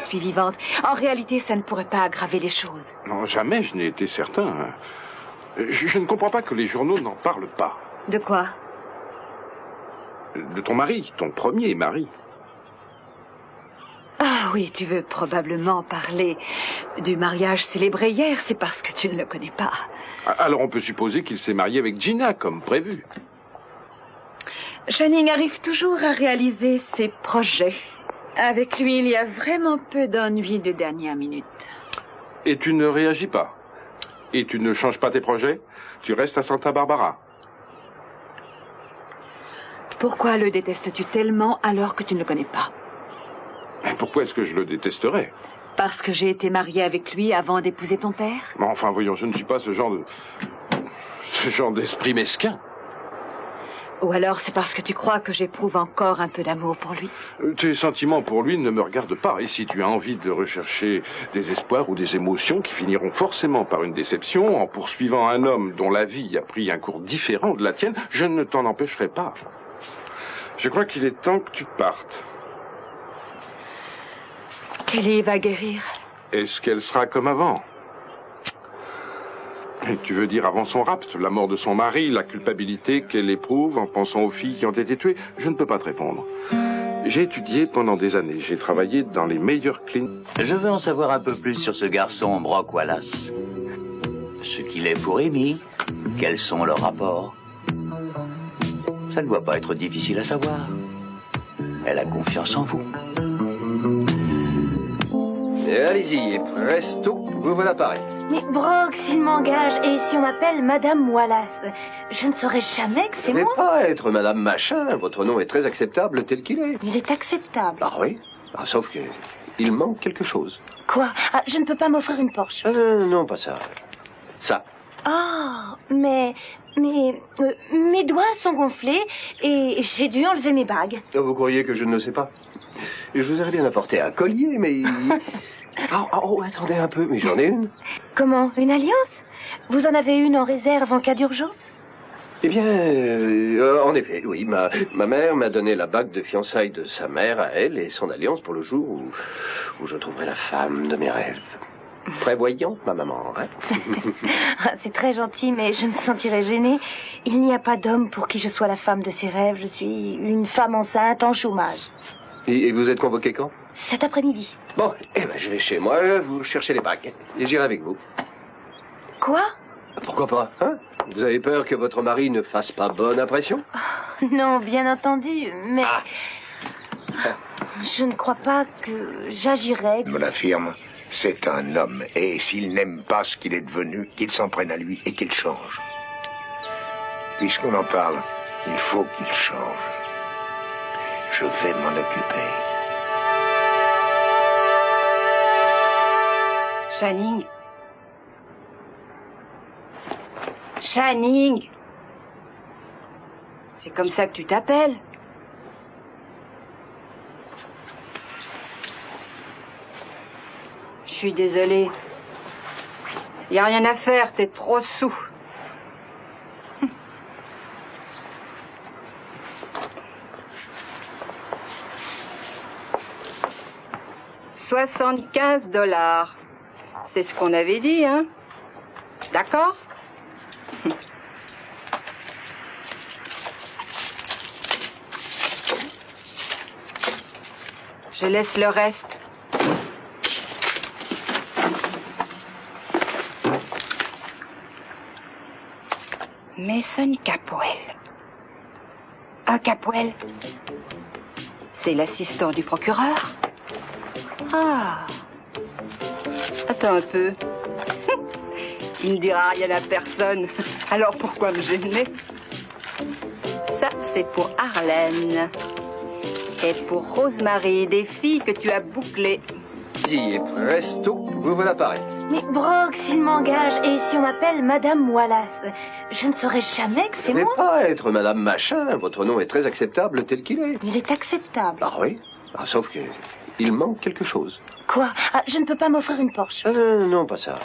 Je suis vivante. En réalité, ça ne pourrait pas aggraver les choses. Non, jamais je n'ai été certain. Je ne comprends pas que les journaux n'en parlent pas. De quoi? De ton mari, ton premier mari. Ah oui, tu veux probablement parler du mariage célébré hier, c'est parce que tu ne le connais pas. Alors on peut supposer qu'il s'est marié avec Gina, comme prévu. Channing arrive toujours à réaliser ses projets. Avec lui, il y a vraiment peu d'ennuis de dernière minute. Et tu ne réagis pas? Et tu ne changes pas tes projets? Tu restes à Santa Barbara? Pourquoi le détestes-tu tellement alors que tu ne le connais pas? Et pourquoi est-ce que je le détesterais? Parce que j'ai été mariée avec lui avant d'épouser ton père? Enfin, voyons, je ne suis pas ce genre d'esprit mesquin. Ou alors c'est parce que tu crois que j'éprouve encore un peu d'amour pour lui? Tes sentiments pour lui ne me regardent pas. Et si tu as envie de rechercher des espoirs ou des émotions qui finiront forcément par une déception en poursuivant un homme dont la vie a pris un cours différent de la tienne, je ne t'en empêcherai pas. Je crois qu'il est temps que tu partes. Kelly va guérir. Est-ce qu'elle sera comme avant? Et tu veux dire avant son rapt, la mort de son mari, la culpabilité qu'elle éprouve en pensant aux filles qui ont été tuées? Je ne peux pas te répondre. J'ai étudié pendant des années. J'ai travaillé dans les meilleures cliniques. Je veux en savoir un peu plus sur ce garçon, Brock Wallace. Ce qu'il est pour Amy, quels sont leurs rapports. Ça ne doit pas être difficile à savoir. Elle a confiance en vous. Et allez-y, et presto, vous voilà pareil. Mais Brock, s'il m'engage et si on m'appelle Madame Wallace, je ne saurais jamais que c'est Vous moi. n'allez pas être Madame Machin, votre nom est très acceptable tel qu'il est. Il est acceptable. Ah oui, sauf que il manque quelque chose. Quoi? Je ne peux pas m'offrir une Porsche. Non, pas ça. Ça. Oh, mais mes doigts sont gonflés et j'ai dû enlever mes bagues. Vous croyez que je ne le sais pas? Je vous aurais bien apporté un collier, mais... Oh, attendez un peu, mais j'en ai une. Comment? Une alliance? Vous en avez une en réserve en cas d'urgence? Eh bien, en effet, oui. Ma mère m'a donné la bague de fiançailles de sa mère à elle et son alliance pour le jour où je trouverai la femme de mes rêves. Prévoyante, ma maman, hein? C'est très gentil, mais je me sentirais gênée. Il n'y a pas d'homme pour qui je sois la femme de ses rêves. Je suis une femme enceinte en chômage. Et vous êtes convoqué quand? Cet après-midi. Bon, je vais chez moi, vous cherchez les bagues. Et j'irai avec vous. Quoi? Pourquoi pas, hein? Vous avez peur que votre mari ne fasse pas bonne impression? Non, bien entendu, mais... Je ne crois pas que j'agirais... Je me l'affirme, c'est un homme. Et s'il n'aime pas ce qu'il est devenu, qu'il s'en prenne à lui et qu'il change. Puisqu'on en parle, il faut qu'il change. Je vais m'en occuper. Channing. Channing. C'est comme ça que tu t'appelles? Je suis désolée. Y a rien à faire, t'es trop saoul. 75 $. C'est ce qu'on avait dit, hein? D'accord? Je laisse le reste. Mason Capwell. Un Capwell? C'est l'assistant du procureur? Ah. Attends un peu. Il ne dira rien à personne. Alors pourquoi me gêner? Ça, c'est pour Arlène. Et pour Rosemary, des filles que tu as bouclées. Allez-y, et presto, vous voilà pareil. Mais Brock, s'il m'engage et si on m'appelle Madame Wallace, je ne saurais jamais que c'est Vous moi. n'allez pas être Madame Machin, votre nom est très acceptable tel qu'il est. Il est acceptable. Ah oui, sauf que il manque quelque chose. Quoi? Je ne peux pas m'offrir une Porsche. Non, pas ça.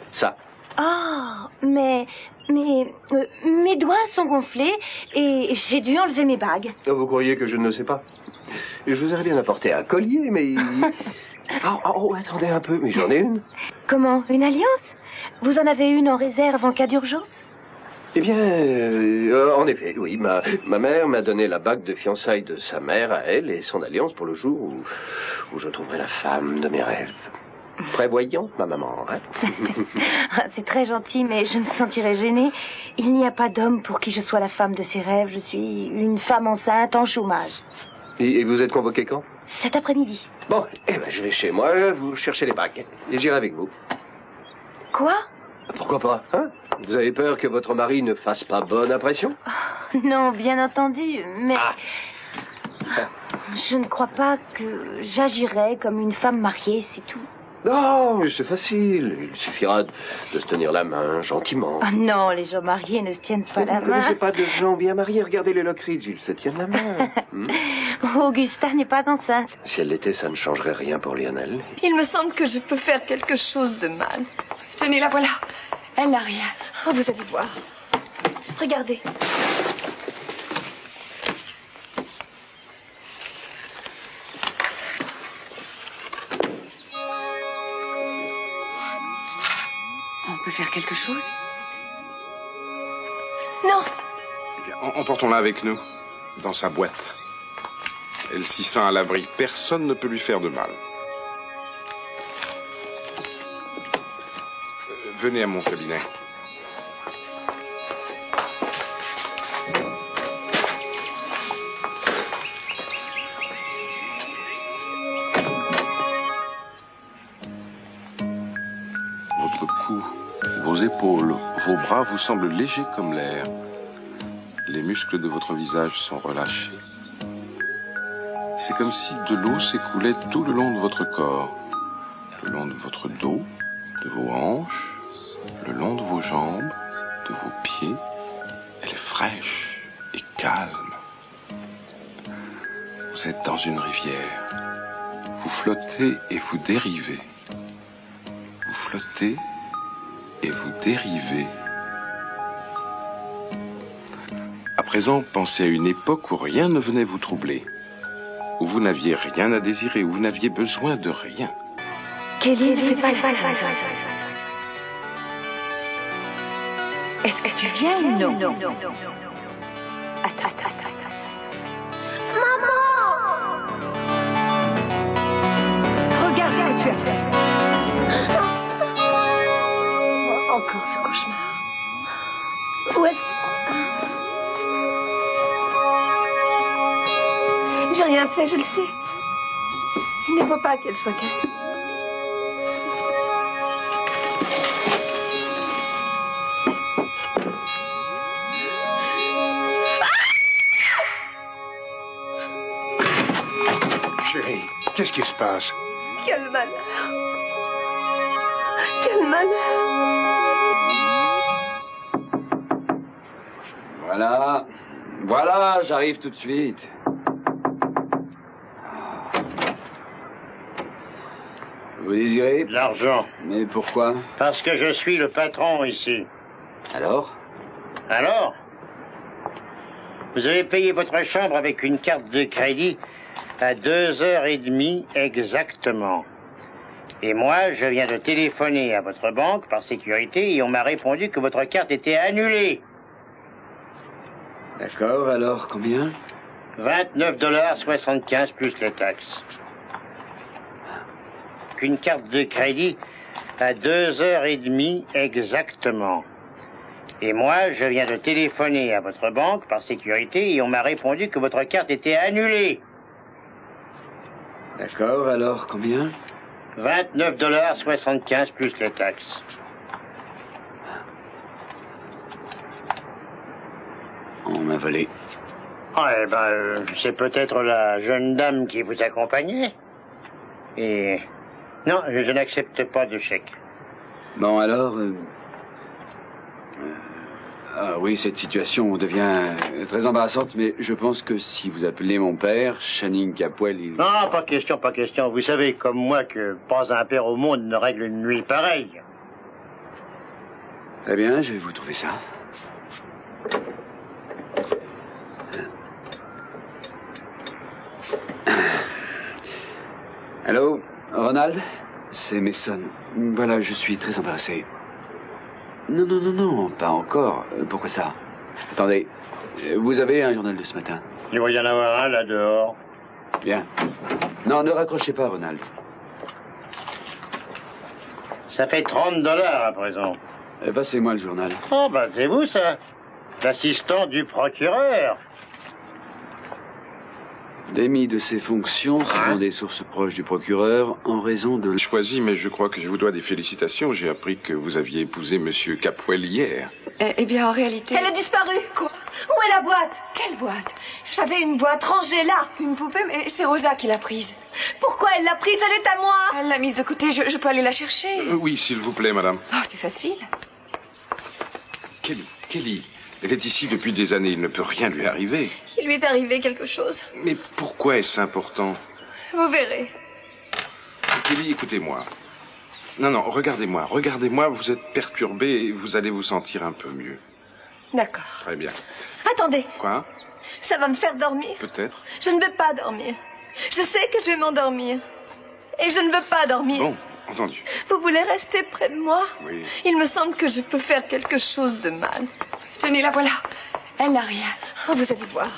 Ça. Oh, mais mes doigts sont gonflés et j'ai dû enlever mes bagues. Vous croyez que je ne le sais pas? Je vous aurais bien apporté un collier, mais... Oh, attendez un peu, mais j'en ai une. Comment? Une alliance? Vous en avez une en réserve en cas d'urgence? Eh bien, en effet, oui. Ma mère m'a donné la bague de fiançailles de sa mère à elle et son alliance pour le jour où je trouverai la femme de mes rêves. Prévoyante, ma maman, hein? C'est très gentil, mais je me sentirais gênée. Il n'y a pas d'homme pour qui je sois la femme de ses rêves. Je suis une femme enceinte en chômage. Et vous êtes convoqué quand? Cet après-midi. Bon, eh ben, je vais chez moi, vous cherchez les bagues. Et j'irai avec vous. Quoi? Pourquoi pas, hein? Vous avez peur que votre mari ne fasse pas bonne impression? Non, bien entendu, mais... Je ne crois pas que j'agirais comme une femme mariée, c'est tout. Non, mais c'est facile. Il suffira de se tenir la main, gentiment. Ah non, les gens mariés ne se tiennent pas la Vous ne connaissez main. pas de gens bien mariés? Regardez les Lockridge, ils se tiennent la main. Augusta n'est pas enceinte. Si elle l'était, ça ne changerait rien pour Lionel. Il me semble que je peux faire quelque chose de mal. Tenez, la voilà. Elle n'a rien. Oh, vous allez voir. Regardez. On peut faire quelque chose? Non. Eh bien, emportons-la avec nous, dans sa boîte. Elle s'y sent à l'abri. Personne ne peut lui faire de mal. Venez à mon cabinet. Votre cou, vos épaules, vos bras vous semblent légers comme l'air. Les muscles de votre visage sont relâchés. C'est comme si de l'eau s'écoulait tout le long de votre corps, le long de votre dos, de vos hanches, le long de vos jambes, de vos pieds. Elle est fraîche et calme. Vous êtes dans une rivière. Vous flottez et vous dérivez. Vous flottez et vous dérivez. À présent, pensez à une époque où rien ne venait vous troubler, où vous n'aviez rien à désirer, où vous n'aviez besoin de rien. Kelly ne fait pas la seule. Est-ce que tu viens ou non? Attends. Maman! Regarde ce que tu as fait. Encore ce cauchemar. Où est-ce... J'ai rien fait, je le sais. Il ne faut pas qu'elle soit cassée. Chérie, qu'est-ce qui se passe? Quel malheur! Quel malheur! Voilà, j'arrive tout de suite. Vous désirez? De l'argent. Mais pourquoi? Parce que je suis le patron ici. Alors? Alors? Vous avez payé votre chambre avec une carte de crédit à 2h30 exactement. Et moi, je viens de téléphoner à votre banque par sécurité et on m'a répondu que votre carte était annulée. D'accord, alors combien? 29,75 plus les taxes. Une carte de crédit à 2h30 exactement. Et moi, je viens de téléphoner à votre banque par sécurité et on m'a répondu que votre carte était annulée. D'accord, alors combien? 29,75 plus les taxes. On m'a volé. Ah, eh ben, c'est peut-être la jeune dame qui vous accompagnait. Et... non, je n'accepte pas de chèque. Bon, alors... Ah oui, cette situation devient très embarrassante, mais je pense que si vous appelez mon père, Channing Capwell, il... Non, pas question, pas question. Vous savez, comme moi, que pas un père au monde ne règle une nuit pareille. Très bien, je vais vous trouver ça. Allô, Ronald? C'est Mason. Voilà, je suis très embarrassé. Non, non, non, non, pas encore. Pourquoi ça? Attendez, vous avez un journal de ce matin? Il va y en avoir un là dehors. Bien. Non, ne raccrochez pas, Ronald. Ça fait $30 à présent. Passez-moi le journal. Oh, bah c'est vous ça. L'assistant du procureur. Démis de ses fonctions selon des sources proches du procureur en raison de... Choisi, mais je crois que je vous dois des félicitations. J'ai appris que vous aviez épousé Monsieur Capwell hier. Eh bien, en réalité... Elle a disparu. Quoi? Où est la boîte? Quelle boîte? J'avais une boîte rangée là. Une poupée, mais c'est Rosa qui l'a prise. Pourquoi elle l'a prise? Elle est à moi. Elle l'a mise de côté, je peux aller la chercher. Oui, s'il vous plaît, madame. Oh, c'est facile. Kelly, elle est ici depuis des années, il ne peut rien lui arriver. Il lui est arrivé quelque chose. Mais pourquoi est-ce important? Vous verrez. Kelly, écoutez-moi. Non, non, regardez-moi, vous êtes perturbée et vous allez vous sentir un peu mieux. D'accord. Très bien. Attendez. Quoi? Ça va me faire dormir. Peut-être. Je ne vais pas dormir. Je sais que je vais m'endormir. Et je ne veux pas dormir. Bon, entendu. Vous voulez rester près de moi? Oui. Il me semble que je peux faire quelque chose de mal. Tenez, la voilà. Elle n'a rien. Oh, vous allez voir.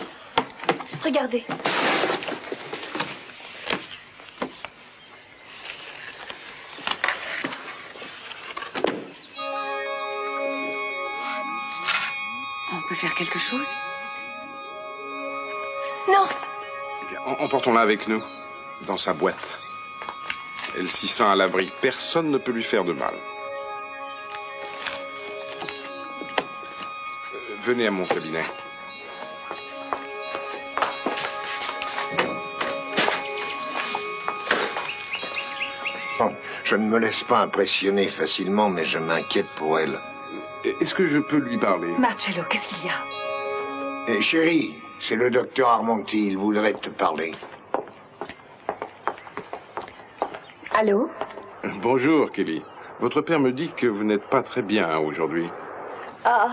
Regardez. On peut faire quelque chose? Non. Eh bien, emportons-la avec nous, dans sa boîte. Elle s'y sent à l'abri. Personne ne peut lui faire de mal. Venez à mon cabinet. Je ne me laisse pas impressionner facilement, mais je m'inquiète pour elle. Est-ce que je peux lui parler? Marcello, qu'est-ce qu'il y a? Chérie, c'est le docteur Armonti, il voudrait te parler. Allô? Bonjour, Kelly. Votre père me dit que vous n'êtes pas très bien aujourd'hui. Ah,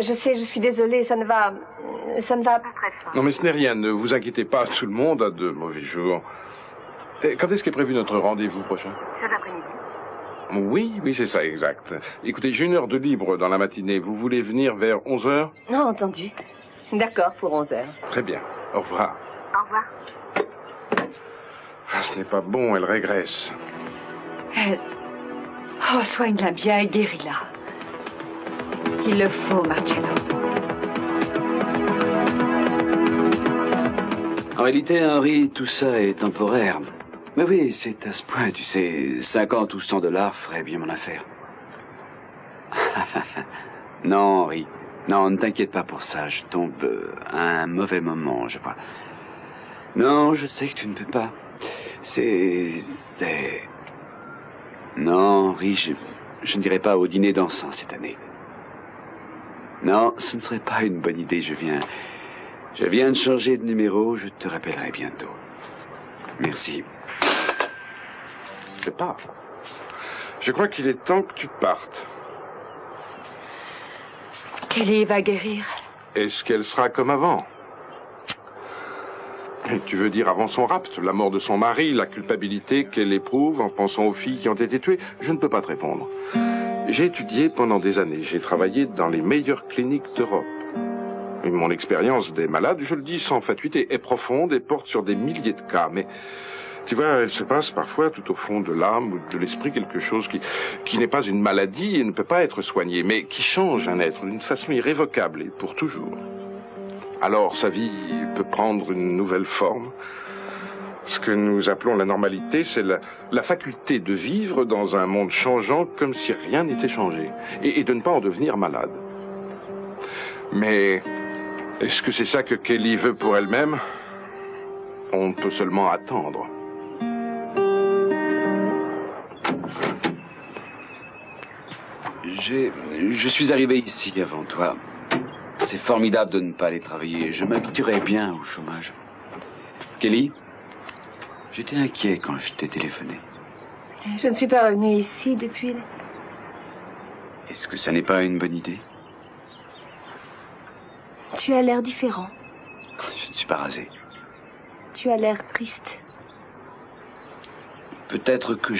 je sais, je suis désolée, ça ne va pas très fort. Non, mais ce n'est rien, ne vous inquiétez pas, tout le monde a de mauvais jours. Quand est-ce qu'est prévu notre rendez-vous prochain? Cet après-midi. Oui, c'est ça, exact. Écoutez, j'ai 1 heure de libre dans la matinée. Vous voulez venir vers 11h? Non, entendu. D'accord, pour 11h. Très bien. Au revoir. Au revoir. Ah, ce n'est pas bon, elle régresse. Elle... Oh, soigne-la bien et guéris-la. Il le faut, Marcello. En réalité, Henri, tout ça est temporaire. Mais oui, c'est à ce point, tu sais, 50 ou $100 ferait bien mon affaire. Non, Henri. Non, ne t'inquiète pas pour ça. Je tombe à un mauvais moment, je vois. Non, je sais que tu ne peux pas. C'est... Non, Henri, je ne dirais pas au dîner dansant cette année. Non, ce ne serait pas une bonne idée. Je viens de changer de numéro. Je te rappellerai bientôt. Merci. Je pars. Je crois qu'il est temps que tu partes. Kelly va guérir. Est-ce qu'elle sera comme avant? Tu veux dire avant son rapt, la mort de son mari, la culpabilité qu'elle éprouve en pensant aux filles qui ont été tuées? Je ne peux pas te répondre. J'ai étudié pendant des années. J'ai travaillé dans les meilleures cliniques d'Europe. Et mon expérience des malades, je le dis sans fatuité, est profonde et porte sur des milliers de cas. Mais tu vois, il se passe parfois tout au fond de l'âme ou de l'esprit quelque chose qui n'est pas une maladie et ne peut pas être soigné, mais qui change un être d'une façon irrévocable et pour toujours. Alors sa vie peut prendre une nouvelle forme. Ce que nous appelons la normalité, c'est la faculté de vivre dans un monde changeant comme si rien n'était changé et de ne pas en devenir malade. Mais est-ce que c'est ça que Kelly veut pour elle-même? On peut seulement attendre. Je suis arrivé ici avant toi. C'est formidable de ne pas aller travailler. Je m'habituerais bien au chômage. Kelly, j'étais inquiet quand je t'ai téléphoné. Je ne suis pas revenue ici depuis... Est-ce que ça n'est pas une bonne idée? Tu as l'air différent. Je ne suis pas rasé. Tu as l'air triste. Peut-être que